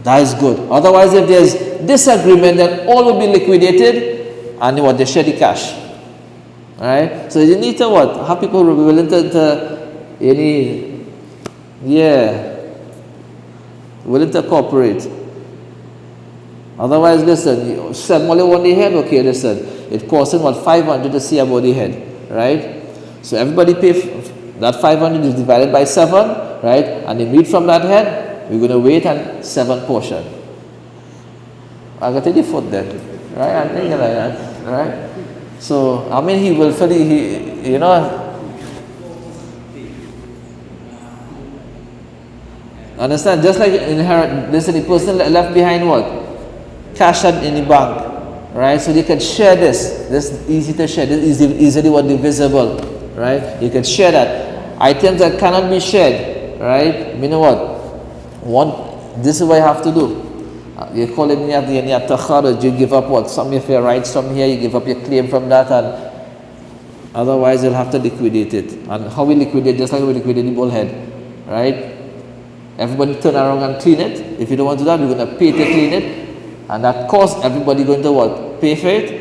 That is good. Otherwise, if there's disagreement, then all will be liquidated, and what? They share the cash. All right. So you need to what? Have people who will be willing willing to cooperate. Otherwise, listen, some only want the head, okay, listen, it costs him what, 500 to see about the head, right? So everybody pay, that 500 is divided by 7, right? And the meat from that head, we're going to wait and 7 portion. I got to the foot then, right? I'm thinking like that, right? So, I mean, he will fully, understand? Just like listen, the person left behind what? Cash in the bank, right? So they can share this. This is easy to share. This is easily what divisible, right? You can share that. Items that cannot be shared, right? You know what? This is what you have to do. You call it you give up what? Some of your rights from here, you give up your claim from that, and otherwise you'll have to liquidate it. And how we liquidate? Just like we liquidate the bullhead, right? Everybody turn around and clean it. If you don't want to do that, we're going to pay to clean it. And that cost, everybody going to what? Pay for it.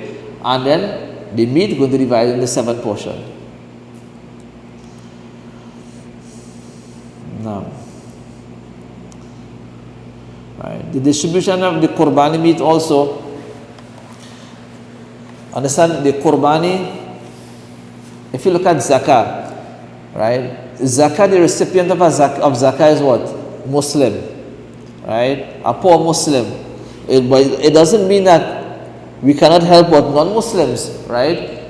And then the meat going to divide in the 7 portion. Now, right. The distribution of the Qurbani meat also. Understand the Qurbani, if you look at Zakah, right? Zakah, the recipient of Zakah is what? Muslim, right? A poor Muslim. But it doesn't mean that we cannot help what? Non-Muslims, right?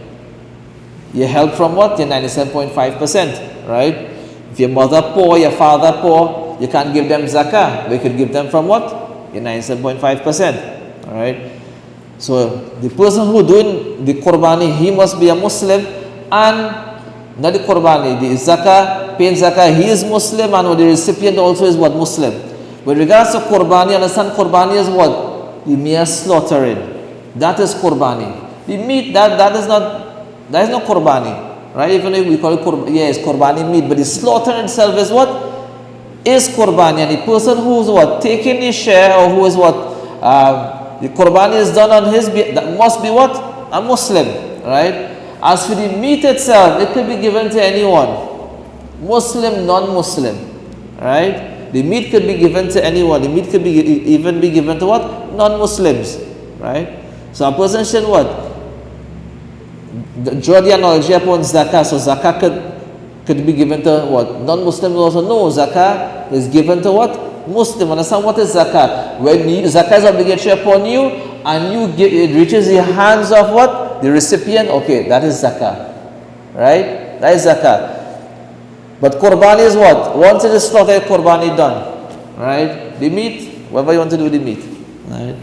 You help from what? Your 97.5%, right? If your mother poor, your father poor, you can't give them zakah. We could give them from what? Your 97.5%, right? So the person who doing the Qurbani, he must be a Muslim, and not the Qurbani, the zakah, paying zakah, he is Muslim, and the recipient also is what? Muslim. With regards to Qurbani, understand Qurbani is what? The mere slaughtering. That is Qurbani. The meat, that is not Qurbani. right? Even if we call it it's qurbani meat, but the slaughter itself is what? Is qurbani. And the person who's what? Taking the share, or who is what? The qurbani is done on his, that must be what? A Muslim, right? As for the meat itself, it could be given to anyone. Muslim, non-Muslim, right? The meat could be given to anyone. The meat could be even be given to what? Non-Muslims, right? So a person should what? Draw the analogy upon zakah. So zakah could be given to what? Non-Muslims also. No, zakah is given to what? Muslim. Understand what is zakah? When zakah is obligatory upon you, and it reaches the hands of what? The recipient. Okay, that is zakah, right? That is zakah. But qurbani is what? Once it is slaughtered, qurbani done, right? The meat, whatever you want to do with the meat, right?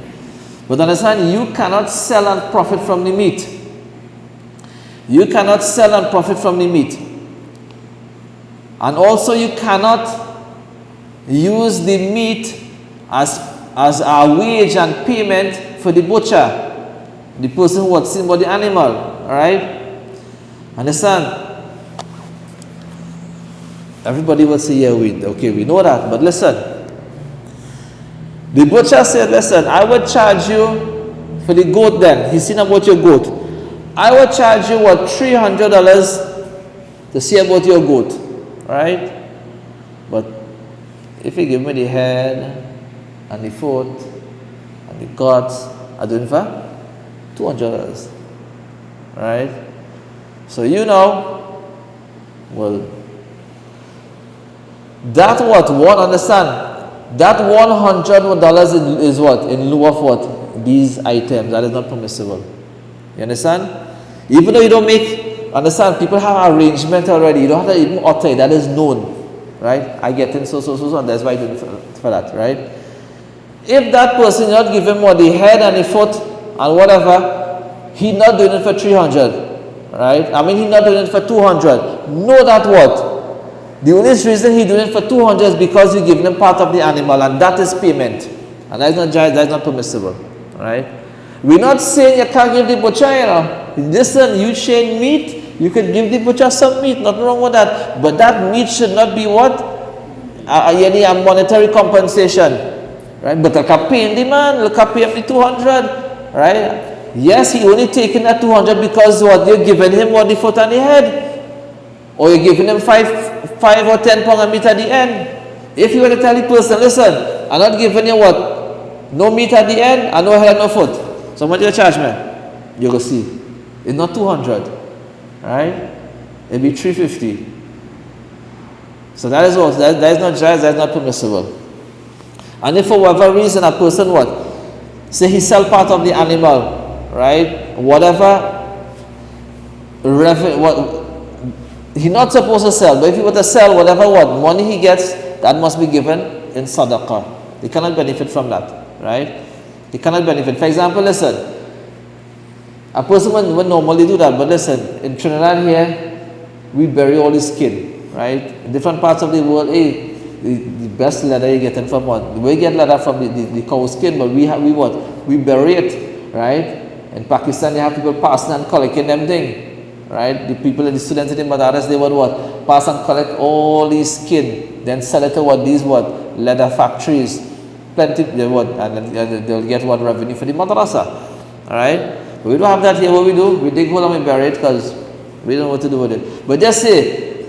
But understand, you cannot sell and profit from the meat. You cannot sell and profit from the meat. And also you cannot use the meat as a wage and payment for the butcher, the person who was seen by the animal, alright? Understand? Everybody will say, yeah, we know that, but listen. The butcher said, listen, I will charge you for the goat then. He's seen about your goat. I will charge you, what, $300 to see about your goat, right? But if you give me the head and the foot and the guts, I do it for $200, right? So you know, well, that what? One, understand, that $100 is what? In lieu of what? These items. That is not permissible. You understand? Even though you don't make, understand, people have arrangement already. You don't have to even utter it. That is known. Right? I get in so, and that's why I do it for that. Right? If that person not give him what? The head and the foot and whatever, he not doing it for 300. Right? I mean, he not doing it for 200. Know that what? The only reason he doing it for 200 is because you give him part of the animal, and that is payment. And that is not jais, that is not permissible. Right? We're not saying you can't give the butcher, you know. Listen, you chain meat, you can give the butcher some meat, nothing wrong with that. But that meat should not be what? A monetary compensation. Right? But look at paying the man, look at paying the 200. Right? Yes, he only taking that 200 because what? You're giving him what? The foot and the head. Or you're giving him 5 or 10 pounds of meat at the end. If you were to tell the person, listen, I'm not giving you what? No meat at the end, and no head, no foot. So much you charge me? You go see. It's not 200. Right? It'll be 350. So that is what? That is not jais, that is not permissible. And if for whatever reason a person what? Say he sell part of the animal, right? Whatever he's not supposed to sell, but if he were to sell whatever what money he gets, that must be given in sadaqah. He cannot benefit from that, right? He cannot benefit. For example, listen, a person would normally do that, but listen, in Trinidad here, we bury all the skin, right? In different parts of the world, the best leather you get from what? We get leather from the cow skin, but we bury it, right? In Pakistan, you have people passing and collecting them things. Right? The people, the students in the madaras, they would what? Pass and collect all these skin, then sell it to what? These what? Leather factories. Plenty, they would, and they'll get what? Revenue for the madrasa. Alright? But we don't have that here. What we do? We dig hole and we bury it because we don't know what to do with it. But just say,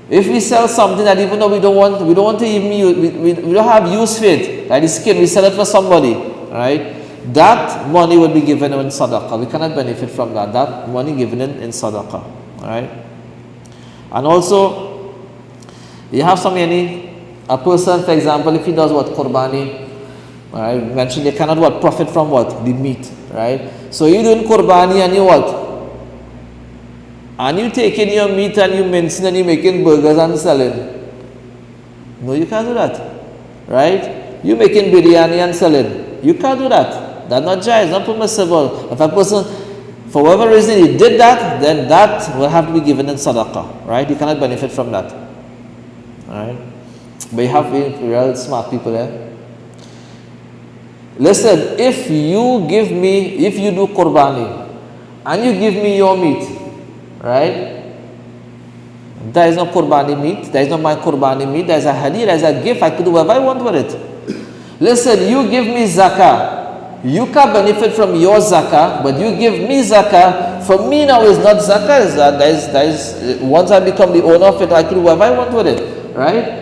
if we sell something that even though we don't want to even use, we don't have use for it, like the skin, we sell it for somebody. Right? That money will be given in sadaqah. We cannot benefit from that. That money given in sadaqah. Alright? And also, you have a person, for example, if he does what? Qurbani. Alright? We mentioned they cannot what? Profit from what? The meat. Right? So you doing Qurbani and you what? And you taking your meat and you mincing and you making burgers and selling. No, you can't do that. Right? You making biryani and selling. You can't do that. That's not jais, not permissible. If a person, for whatever reason he did that, then that will have to be given in sadaqah. Right? You cannot benefit from that. Alright? But you have real smart people there. Listen, if you do Qurbani and you give me your meat, right? There is no Qurbani meat. There is no my Qurbani meat. There is a hadith. There is a gift. I could do whatever I want with it. Listen, you give me zakah. You can benefit from your zakah, but you give me zakah. For me now is not zakah. Once I become the owner of it, I can do whatever I want with it, right?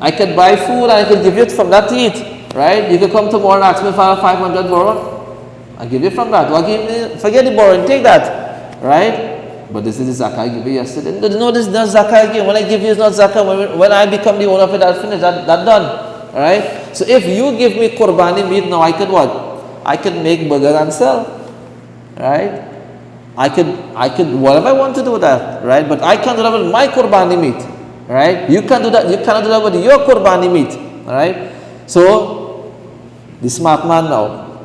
I can buy food and I can give you from that to eat, right? You can come tomorrow and ask me for 500 borrow. I give you from that. Forget the borrowing, take that, right? But this is the zakah I gave you yesterday. No, this is not zakah again. When I give you, it's not zakah. When I become the owner of it, I'll finish that done, right? So if you give me Qurbani meat, now I could what? I can make burgers and sell, right? I could whatever I want to do with that, right? But I can't do that with my Qurbani meat, right? You can't do that. You cannot do that with your Qurbani meat, right? So the smart man now,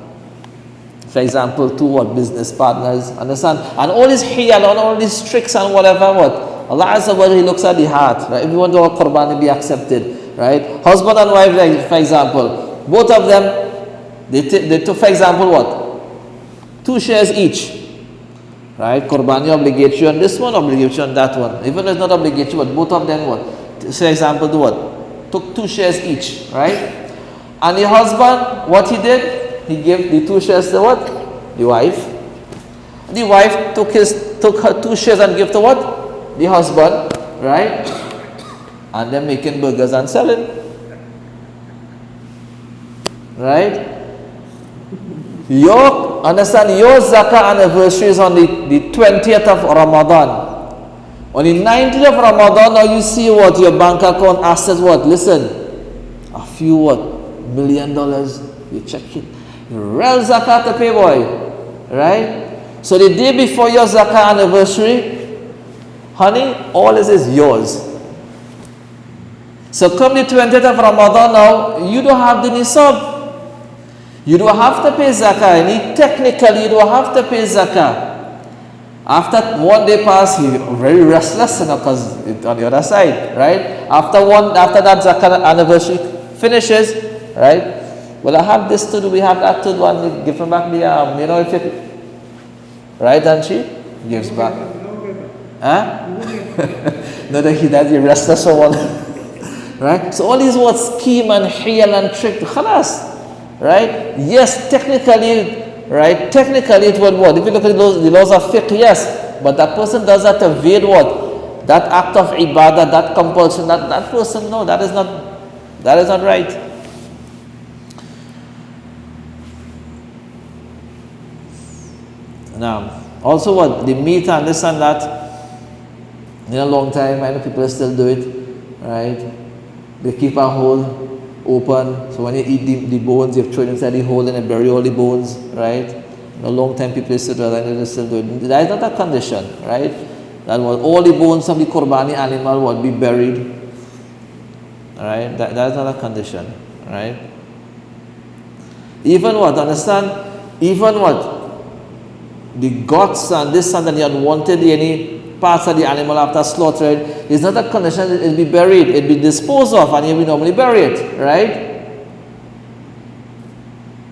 for example, two what business partners, understand? And all this hiyal and all these tricks and whatever what Allah Azza wa Jalla, He looks at the heart, right? If you want our Qurbani be accepted, right? Husband and wife, like, for example, both of them. They took, for example, what? 2 shares each, right? Qurbani obligatory on this one, obligatory on that one. Even though it's not obligatory, but both of them what? For example, do what? Took 2 shares each, right? And the husband, what he did? He gave the 2 shares to what? The wife. The wife took her 2 shares and gave to what? The husband, right? And they're making burgers and selling, right? Understand, your zakah anniversary is on the 20th of Ramadan. On the 19th of Ramadan, now you see what your bank account assets what? Listen, a few what? $1 million. You check it. Real zakah to pay, boy. Right? So the day before your zakah anniversary, honey, all this is yours. So come the 20th of Ramadan now, you don't have the nisab. You don't have to pay zakah. Technically, you don't have to pay zakah. After one day pass, you're very restless, because it's on the other side, right? After that zakah anniversary finishes, right? Well, I have this to do, we have that to do, and give him back the if you, right, and she gives back. Huh? No, that's the restless one, right? So all these what scheme and hiyal and trick, khalas. Right? Yes, technically, right? Technically, it would what? If you look at the laws of fiqh, yes. But that person does that to evade what? That act of ibadah, that compulsion, that person, no, that is not right. Now, also what? The meat and this and that, in a long time, I know people still do it, right? They keep a hole open, so when you eat the bones, you've thrown inside the hole and you bury all the bones, right? In a long time people still do it, and they still do it. That is not a condition, right? That was all the bones of the Qurbani animal would be buried, right? That is not a condition, right? Even what, understand? Even what? The guts and this and that, the unwanted, any parts of the animal after slaughtering, is not a condition, it will be buried, it will be disposed of, and you will normally bury it, right?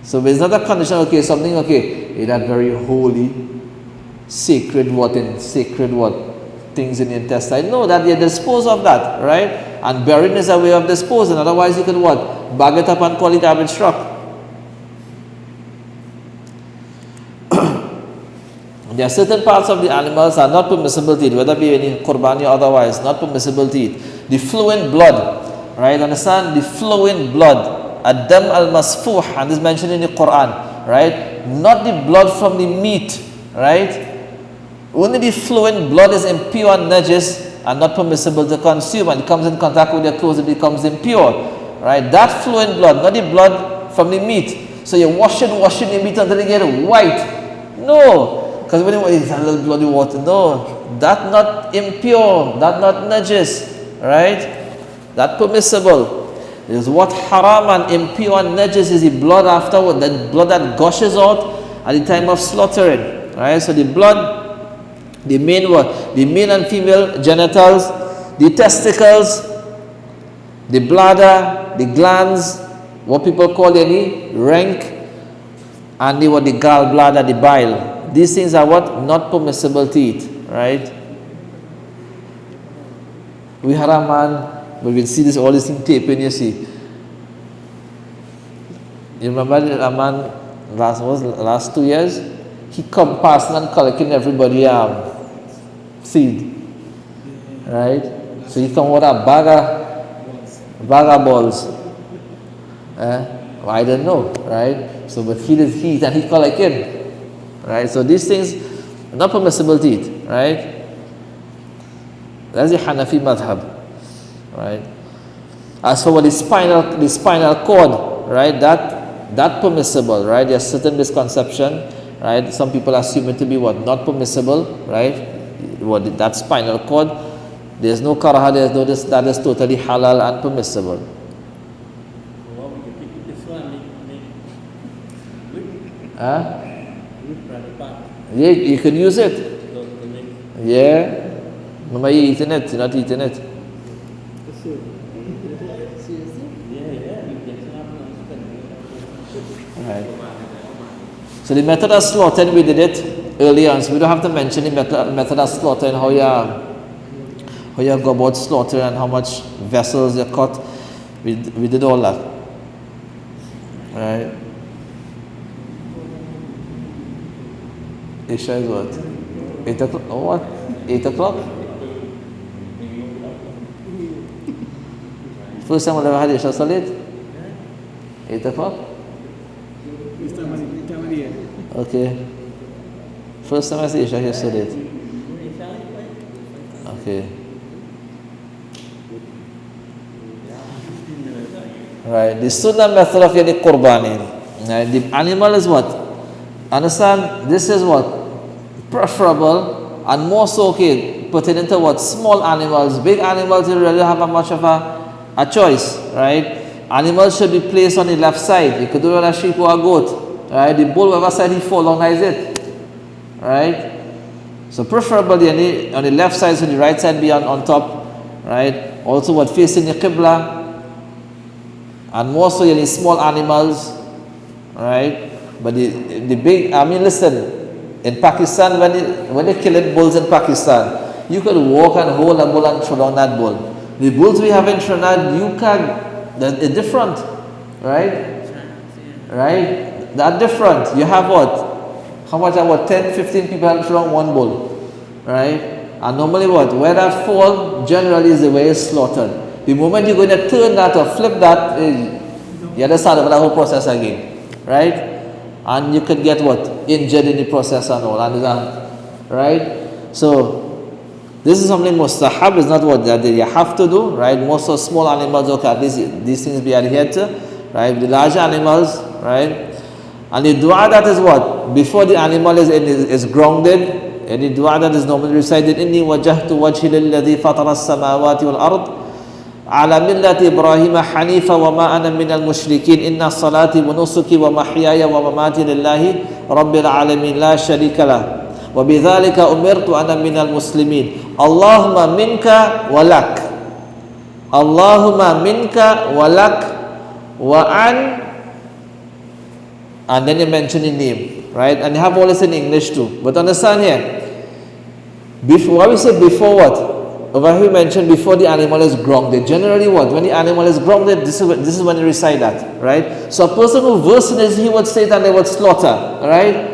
So it's not a condition, okay, something, okay, is that very holy, sacred things in the intestine. No, that you dispose of that, right? And burying is a way of disposing, otherwise you can what? Bag it up and call it garbage truck. There are certain parts of the animals are not permissible to eat, whether it be any Qurbani or otherwise, not permissible to eat. The flowing blood, right? Understand? The flowing blood, ad-dam al-masfuh, and this is mentioned in the Quran, right? Not the blood from the meat, right? Only the flowing blood is impure and najis and not permissible to consume, and it comes in contact with your clothes, it becomes impure, right? That flowing blood, not the blood from the meat. So you're washing the meat until it gets white. No. Because when you eat a little bloody water, no, that not impure, that not najis, right? That permissible. Is what haram and impure and najis is the blood afterward, the blood that gushes out at the time of slaughtering, right? So the blood, the male and female genitals, the testicles, the bladder, the glands, what people call any rank, and the gallbladder, the bile. These things are what? Not permissible to eat, right? We had a man, but we'll see this all this thing taping, you see. You remember a man last 2 years? He come passing and collecting everybody seed. Right? So he come with a bag of balls. Well, I don't know, right? So but he did heat and he collected. Right? So these things are not permissible to eat, right? That's the Hanafi madhab. Right? As for the spinal cord, right? That permissible, right? There's certain misconception, right? Some people assume it to be what? Not permissible, right? What that spinal cord, there's no karaha, there's no this, that is totally halal and permissible. Well, we can keep this one, Yeah, you can use it. Yeah. No, you're eating it, you're not eating it. Right. So the method of slaughtering, we did it earlier on, so we don't have to mention the method of slaughtering, how you go about slaughter and how much vessels you cut. We did all that. Right. Isha is what? 8 o'clock? Oh, what? 8 o'clock? First time I ever had Isha Salit? 8 o'clock? Okay. First time I see Isha yesterday. Okay. Right. The sunnah method of Fiqh Of Qurbani. Right. The animal is what? Understand? This is what? Preferable and more so okay pertaining to what? Small animals. Big animals, you really have much of a choice. Right? Animals should be placed on the left side. You could do it with a sheep or a goat. Right? The bull, whatever side he fall on is it. Right? So preferably on the left side, so the right side be on top. Right? Also what facing the Qibla. And more so in the small animals. Right? But the big, I mean listen, in Pakistan when they kill bulls in Pakistan, you could walk and hold a bull and throw down that bull. The bulls we have in Trinidad, you can't, they're different. Right? Right? That different. You have what? How much? About 10, 15 people have thrown one bull. Right? And normally what? Where that fall generally is the way it's slaughtered. The moment you're going to turn that or flip that, you understand about the whole process again. Right? And you could get what? Injured in the process and all. Right? So this is something mustahab, is not what that you have to do. Right? Most of small animals, okay, at least these things be adhered to. Right? The larger animals, right? And the dua that is what? Before the animal is grounded, and the dua that is normally recited, إِنِّي وَجَّهْتُ وَجْهِي لِلَّذِي فَطَرَ السَّمَاوَاتِ وَالْأَرْضِ عَلَى مِلَّةِ إِبْرَاهِيمَ حَنِيفًا وَمَا أَنَا مِنَ الْمُشْرِكِينَ إِنَّ صَلَاتِي وَنُسُكِي وَمَحْيَايَ وَمَمَاتِي لِلَّهِ رَبِّ الْعَالَمِينَ لَا شَرِيكَ لَهُ وَبِذَلِكَ أُمِرْتُ أَنَا مِنَ الْمُسْلِمِينَ اللَّهُمَّ مِنْكَ وَلَكَ اللَّهُمَّ مِنْكَ وَلَكَ وَعَنْ. And then you mention the name, right? And you have all this in English too. But understand here, what we say before what? Over here we mentioned before the animal is grounded. Generally what? When the animal is grounded, this is when you recite that, right? So a person who verses this, he would say it and they would slaughter, right?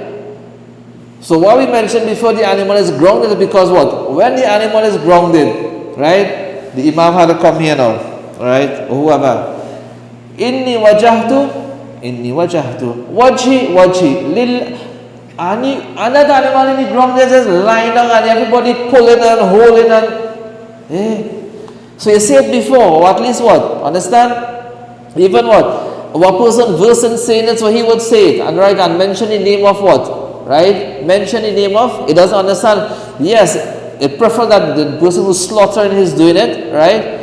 So what we mentioned before the animal is grounded is because what? When the animal is grounded, right? The Imam had to come here now, right? Or whoever. Inni wajahtu wajhi lil another animal in the ground, they're just lying down and everybody pulling and holding and so you say it before, or at least what? Understand? Even what person versing saying it, so he would say it and right and mention the name of what? Right? Mention the name of, it doesn't understand. Yes, it prefers that the person who's slaughtering is doing it, right?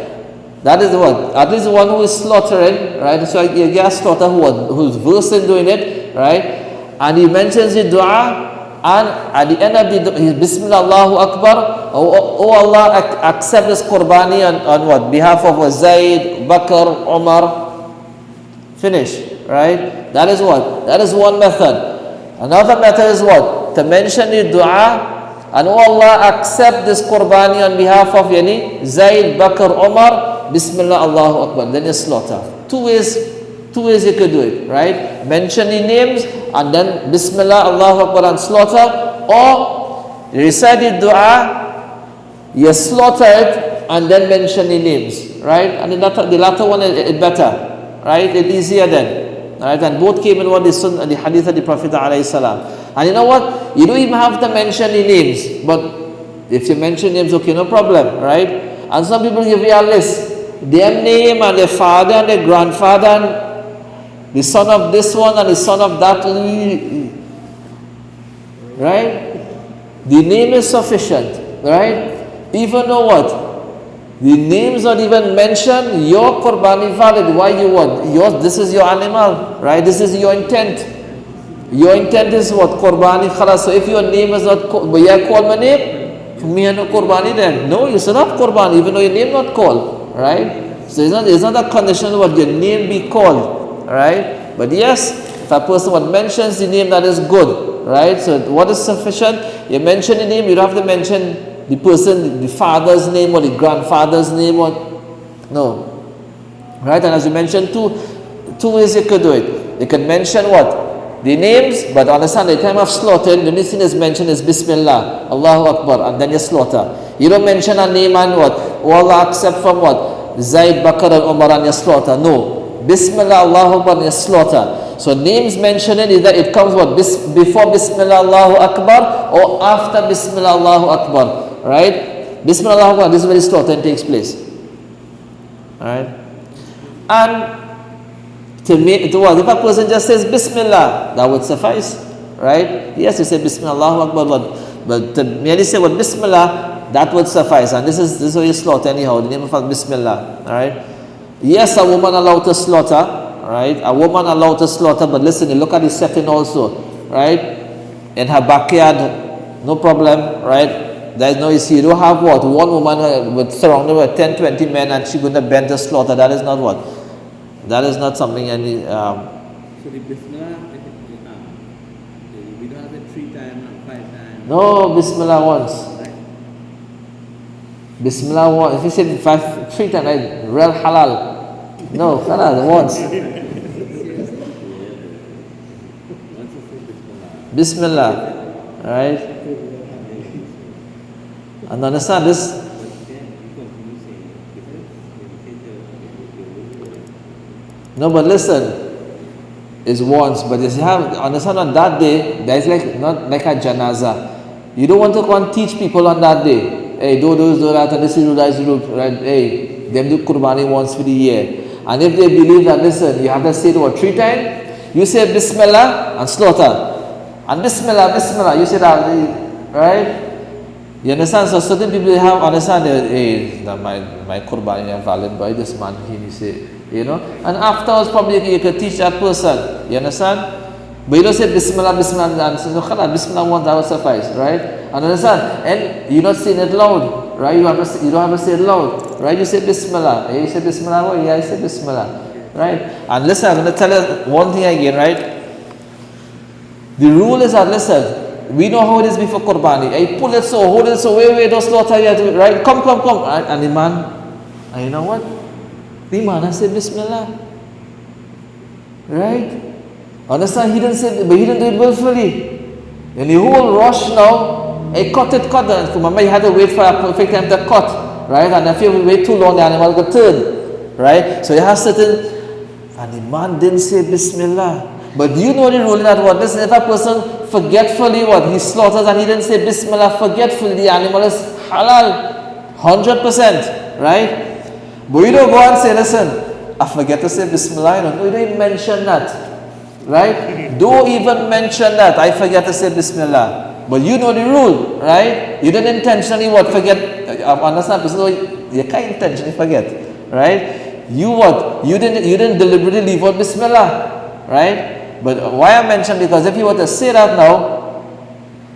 That is what? At least the one who is slaughtering, right? So you get a slaughter who's versed in doing it, right? And he mentions the dua, and at the end of the dua, Bismillah Allahu Akbar. Oh Allah, accept this qurbani on what? Behalf of Zayd, Bakr, Umar. Finish, right? That is what? That is one method. Another method is what? To mention the dua And oh Allah, accept this Qurbani on behalf of Zaid, Bakr, Omar, Bismillah, Allahu Akbar. Then you slaughter. Two ways you could do it, right? Mention the names and then Bismillah, Allahu Akbar and slaughter. Or you recite the dua, you slaughter it and then mention the names, right? And the latter one is better, right? It's easier then, right? And both came in the hadith of the Prophet alayhi salam. And you know what? You don't even have to mention the names, but if you mention names, okay, no problem, right? And some people give you a list, their name and their father and their grandfather and the son of this one and the son of that, right? The name is sufficient, right? Even though what? The names not even mentioned, your Qurbani valid. Why you want? This is your animal, right? This is your intent. Your intent is what? Qurbani khalas. So if your name is not called, but you call my name, me and no Qurbani then. No, you should have Qurbani even though your name not called, right? So it's not a condition what your name be called, right? But yes, if a person what mentions the name, that is good, right? So what is sufficient? You mention the name, you don't have to mention the person, the father's name or the grandfather's name or no, right? And as you mentioned, two ways you could do it. You can mention what? The names, but understand the time of slaughter, the only thing is mentioned is Bismillah, Allahu Akbar, and then you slaughter. You don't mention a name and what? Oh Allah, accept from what? Zaid, Bakr, and Umar, and you slaughter. No. Bismillah, Allahu Akbar, and you slaughter. So names mentioned is that it comes what? Before Bismillah, Allahu Akbar, or after Bismillah, Allahu Akbar. Right? Bismillah, Allahu Akbar, this is where the slaughter takes place. Alright? And if a person just says Bismillah, that would suffice, right? Yes, you say Bismillah, Allahu Akbar, but to merely say what Bismillah, that would suffice. And this is how you slaughter anyhow, the name of Bismillah, alright? Yes, a woman allowed to slaughter, right? A woman allowed to slaughter, but listen, you look at the setting also, right? In her backyard, no problem, right? There is no issue. You don't have what? One woman surrounded with 10, 20 men and she's going to bend to slaughter. That is not what? That is not something any. So the Bismillah, we don't have it 3 times and 5 times. No, Bismillah once. Right. Bismillah once. If you say 3 times, right? Real halal. No, halal once. Bismillah, right? And understand this. No, but listen, it's once, but you have understand on that day, there is like not like a janaza. You don't want to go and teach people on that day. Hey, do this, do that, and this is right? Hey, them do Qurbani once for the year. And if they believe that, listen, you have to say it what 3 times. You say Bismillah and slaughter, and Bismillah, Bismillah. You say that, right? You understand? So certain people have understand that hey, my Qurbani is valid by this man. He say. You know, and afterwards probably you could teach that person. You understand? But you don't say Bismillah, Bismillah, and say no, Bismillah once, that will suffice, right? And understand? And you're not saying it loud, right? You don't have to say it loud, right? You say Bismillah. You say Bismillah, oh, yeah, you say Bismillah, right? And listen, I'm going to tell you one thing again, right? The rule is that listen, we know how it is before Qurbani. I pull it so, hold it so, wait, don't slaughter yet, right? Come, right? And the man, and you know what? The man said Bismillah, right? Understand? He didn't say, but he didn't do it willfully. And the whole rush now, he cut. Remember, you had to wait for a perfect time to cut, right? And if you wait too long, the animal will turn, right? So you have certain, and the man didn't say Bismillah. But do you know the rule that what? Listen, if a person forgetfully what? He slaughters and he didn't say Bismillah forgetfully, the animal is halal, 100%, right? But you don't go and say, listen, I forget to say Bismillah. You don't even mention that. Right? Don't even mention that. I forget to say Bismillah. But you know the rule, right? You didn't intentionally what? Forget. Understand? You can't intentionally forget. Right? You what? You didn't deliberately leave out Bismillah. Right? But why I mentioned, because if you were to say that now,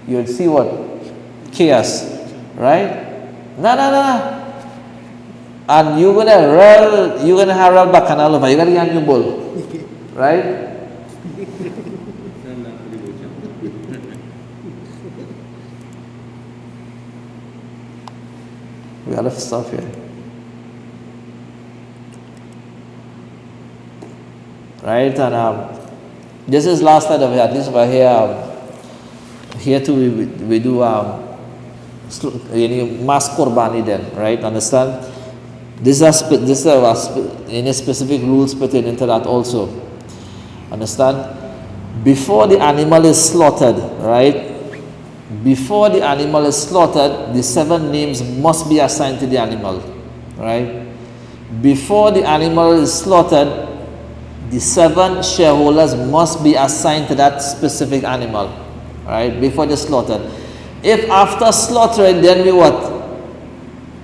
you would see what? Chaos. Right? No. And you're gonna have real bacchanal over. You're gonna get a new bull, right? We gotta stop here. Right, and this is last night of it. At least we're here too. We do mass Qurbani then, right? Understand? This is any specific rules pertaining to that also. Understand? Before the animal is slaughtered, right? Before the animal is slaughtered, the 7 names must be assigned to the animal, right? Before the animal is slaughtered, the 7 shareholders must be assigned to that specific animal, right? Before they slaughtered. If after slaughtering, then we what?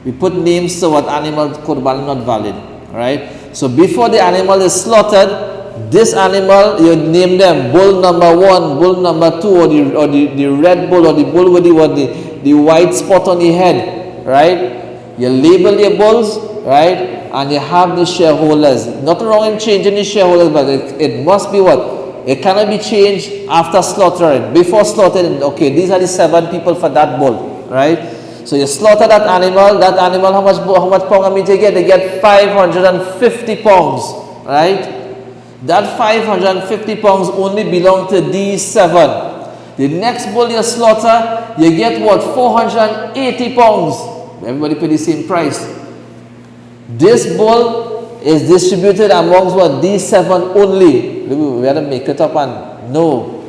We put names to what animal Qurbani not valid, right? So before the animal is slaughtered, this animal, you name them bull number 1, bull number 2, or the red bull, or the bull with the white spot on the head, right? You label your bulls, right? And you have the shareholders. Nothing wrong in changing the shareholders, but it must be what? It cannot be changed after slaughtering. Before slaughtering, okay, these are the 7 people for that bull, right? So you slaughter that animal, how much pound of meat you get? They get 550 pounds, right? That 550 pounds only belong to these 7. The next bull you slaughter, you get what? 480 pounds. Everybody pay the same price. This bull is distributed amongst what? These 7 only. We had to make it up and no.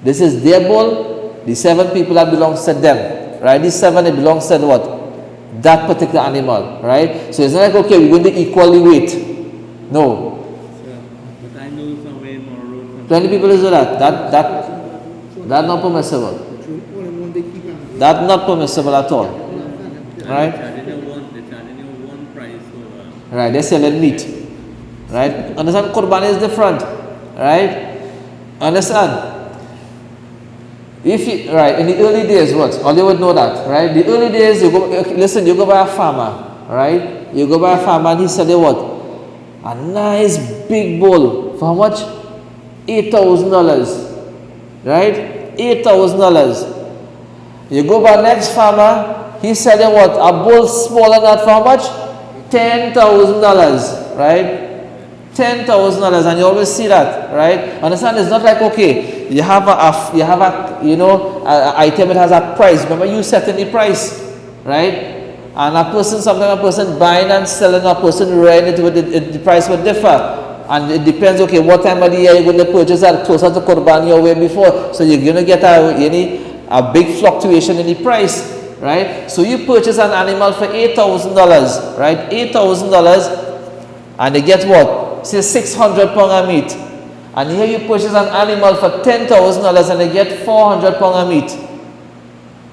This is their bull. The 7 people that belongs to them. Right? These 7, it belongs to what? That particular animal. Right? So it's not like, okay, we're going to equally weight. No. 20 people is that. That's not permissible. That's not permissible at all. Right? Right, they're selling meat. Right? Understand? Qurbani is different. Right? Understand? Right, in the early days, what? All you would know that, right? The early days, you go by a farmer, right? You go by a farmer and he said, what? A nice big bull. For how much? $8,000. Right? $8,000. You go by next farmer, he said, what? A bull smaller than that for how much? $10,000. Right? $10,000, and you always see that, right? Understand? It's not like, okay, you have a item that has a price. Remember, you setting the price, right? And sometimes a person buying and selling, a person renting it, the price will differ. And it depends, okay, what time of the year you're going to purchase that, closer to Qurbani or way before. So you're going to get a big fluctuation in the price, right? So you purchase an animal for $8,000, right? $8,000, and they get what? Say 600 pounds of meat. And here you purchase an animal for $10,000 and they get 400 pounds of meat.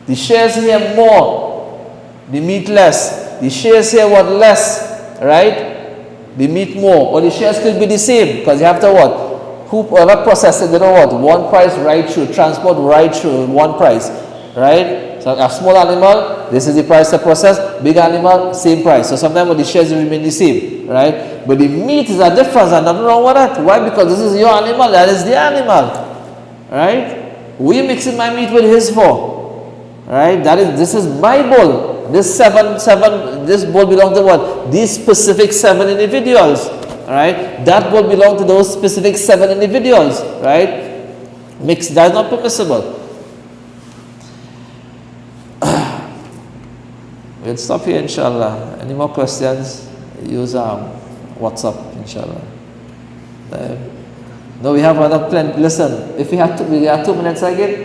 The shares here more, the meat less. The shares here what? Less, right? The meat more. Or the shares could be the same, because you have to what? Whoever processes it, one price right through, transport right through, one price, right? So a small animal, this is the price to process. Big animal, same price. So sometimes the shares remain the same, right? But the meat is a difference, and nothing wrong with that. Why? Because this is your animal, that is the animal, right? We mixing my meat with his for, right? This is my bull. This this bull belongs to what? These specific 7 individuals, right? That bull belongs to those specific 7 individuals, right? Mix, that's not permissible. We'll stop here, inshallah. Any more questions? Use WhatsApp, inshallah. No, we have another plan. Listen, if we have 2 minutes again.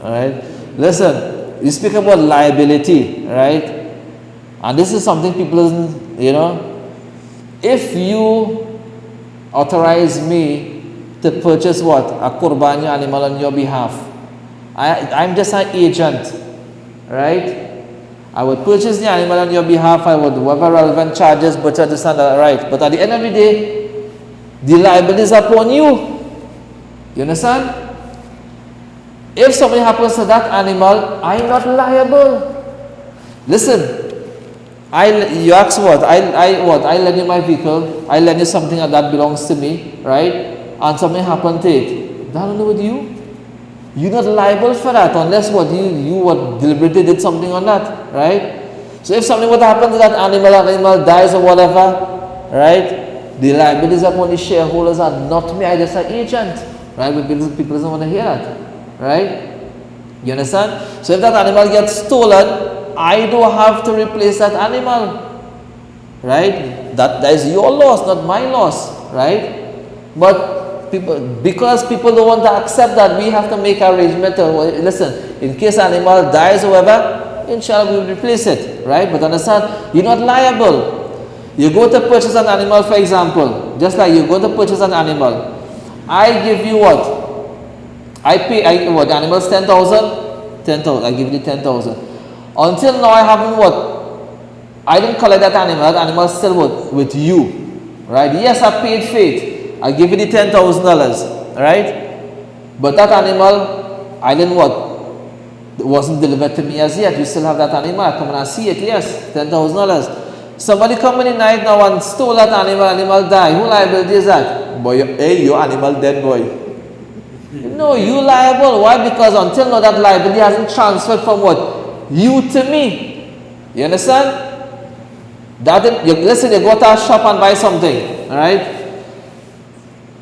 Alright. Listen, you speak about liability, right? And this is something people doesn't, if you authorize me to purchase what? A Qurbani animal on your behalf. I'm just an agent, right? I would purchase the animal on your behalf, I would whatever relevant charges, butcher this and that, right? But at the end of the day, the liability is upon you. You understand? If something happens to that animal, I'm not liable. Listen, you ask what? I lend you my vehicle, I lend you something that belongs to me, right? And something happened to it. That only with you. you're not liable for that unless what you what deliberately did something on that, right? So if something would happen to that animal dies or whatever, right? The liabilities are upon the shareholders and not me. I just an agent, right? But people doesn't want to hear that, right? You understand? So if that animal gets stolen, I don't have to replace that animal, right? That is your loss, not my loss, right? But because people don't want to accept that, we have to make arrangement. Listen, in case animal dies or whatever, inshallah we will replace it, right? But understand, you're not liable. You go to purchase an animal, for example, just like you go to purchase an animal. I give you what? What? The animal's 10,000? 10,000. I give you 10,000. Until now, I haven't what? I didn't collect that animal. That animal still what? With you, right? Yes, I paid for it. I give you the $10,000, right? But that animal, I didn't what? It wasn't delivered to me as yet. You still have that animal. I come and I see it. Yes, $10,000. Somebody come in the night now and stole that animal die. Who liability is that? Boy, hey, your animal dead, boy. No, you liable. Why? Because until now that liability hasn't transferred from what? You to me. You understand? Listen, you go to a shop and buy something, alright?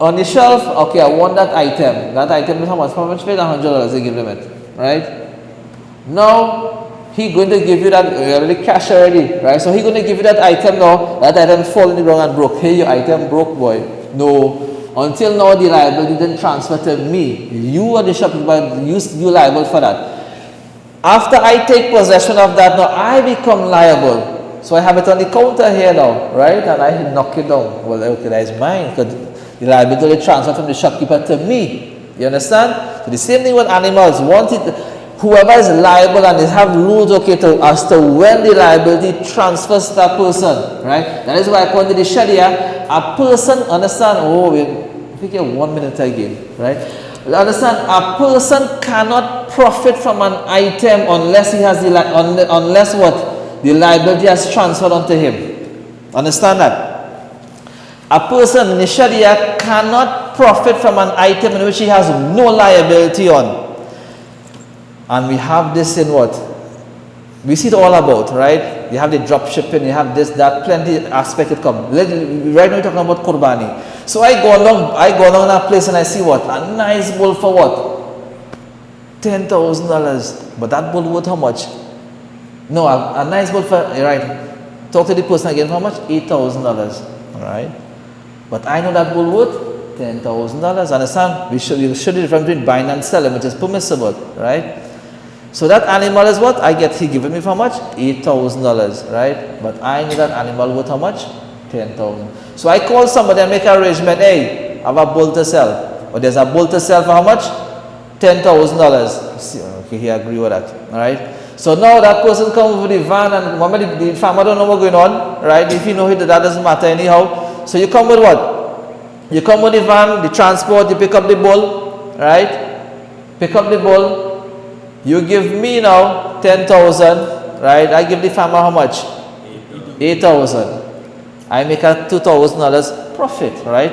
On the shelf, okay, I want that item. That item is how much? How much paid? $100 they give them it, right? Now, he going to give you that, you already cash already, right? So he going to give you that item now, that item fall in the ground and broke. Hey, your item broke, boy. No. Until now, the liability didn't transfer to me. You are the shopkeeper, you liable for that. After I take possession of that, now I become liable. So I have it on the counter here now, right? And I knock it down. Well, okay, that is mine, because the liability transferred from the shopkeeper to me. You understand? So the same thing with animals. Whoever is liable, and they have rules, okay, as to when the liability transfers to that person, right? That is why according to the Sharia, a person, understand, we get 1 minute again, right? Understand, a person cannot profit from an item unless he has unless what? The liability has transferred onto him. Understand that? A person in the Sharia cannot profit from an item in which he has no liability on. And we have this in what? We see it all about, right? You have the drop shipping, you have this, that, plenty aspect it come. Right now we're talking about Qurbani. So I go along that place and I see what? A nice bull for what? $10,000. But that bull worth how much? No, a nice bull for, right? Talk to the person again, how much? $8,000. Alright? But I know that bull worth $10,000. Understand? You should difference between buying and selling, which is permissible, right? So that animal is what? He given me for how much? $8,000, right? But I know that animal worth how much? $10,000. So I call somebody and make an arrangement. Hey, I have a bull to sell. Or there's a bull to sell for how much? $10,000. Okay, he agree with that. Alright? So now that person comes with the van, and remember the farmer don't know what's going on, right? If you know it, that doesn't matter anyhow. So you come with what? You come with the van, the transport, you pick up the bull, right? Pick up the bull. You give me now 10,000, right? I give the farmer how much? 8,000. I make a $2,000 profit, right?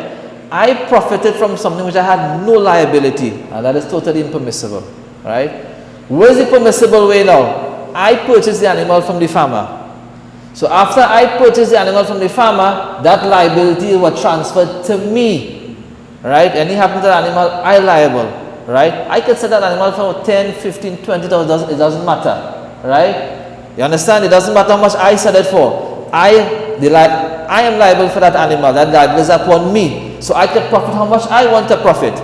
I profited from something which I had no liability, and that is totally impermissible, right? Where is the permissible way now? I purchase the animal from the farmer. So after I purchase the animal from the farmer, that liability was transferred to me, right? Any happen to the animal, I liable. Right? I could sell that animal for 10, 15, 20,000, it doesn't matter. Right? You understand? It doesn't matter how much I sell it for. I am liable for that animal. That liability is upon me. So I can profit how much I want to profit.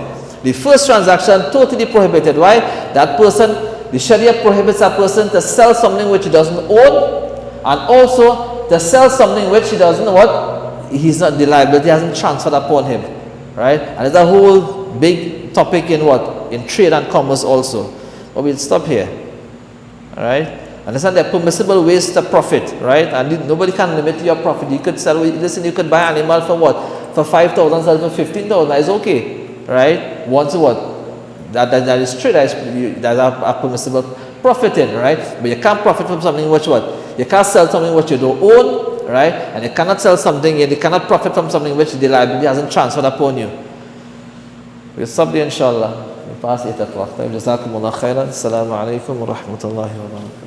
The first transaction, totally prohibited. Why? That person, the Sharia prohibits that person to sell something which he doesn't own, and also to sell something which he doesn't what? The liability hasn't transferred upon him. Right? And there's a whole big topic in what? In trade and commerce also. But we'll stop here. Alright? Understand there are permissible ways to profit, right? And nobody can limit your profit. You could sell, listen, you could buy an animal for what? For 5,000, sell for 15,000. That is okay. Right? Once what? That is trade. That's a permissible profit in, right? But you can't profit from something which what? You can't sell something which you don't own, right? And you cannot sell something, and you cannot profit from something which the liability hasn't transferred upon you. We'll stop there, inshallah. We pass 8 o'clock time. Jazakumullah khairan. Assalamu alaikum wa rahmatullahi wa barakatuh.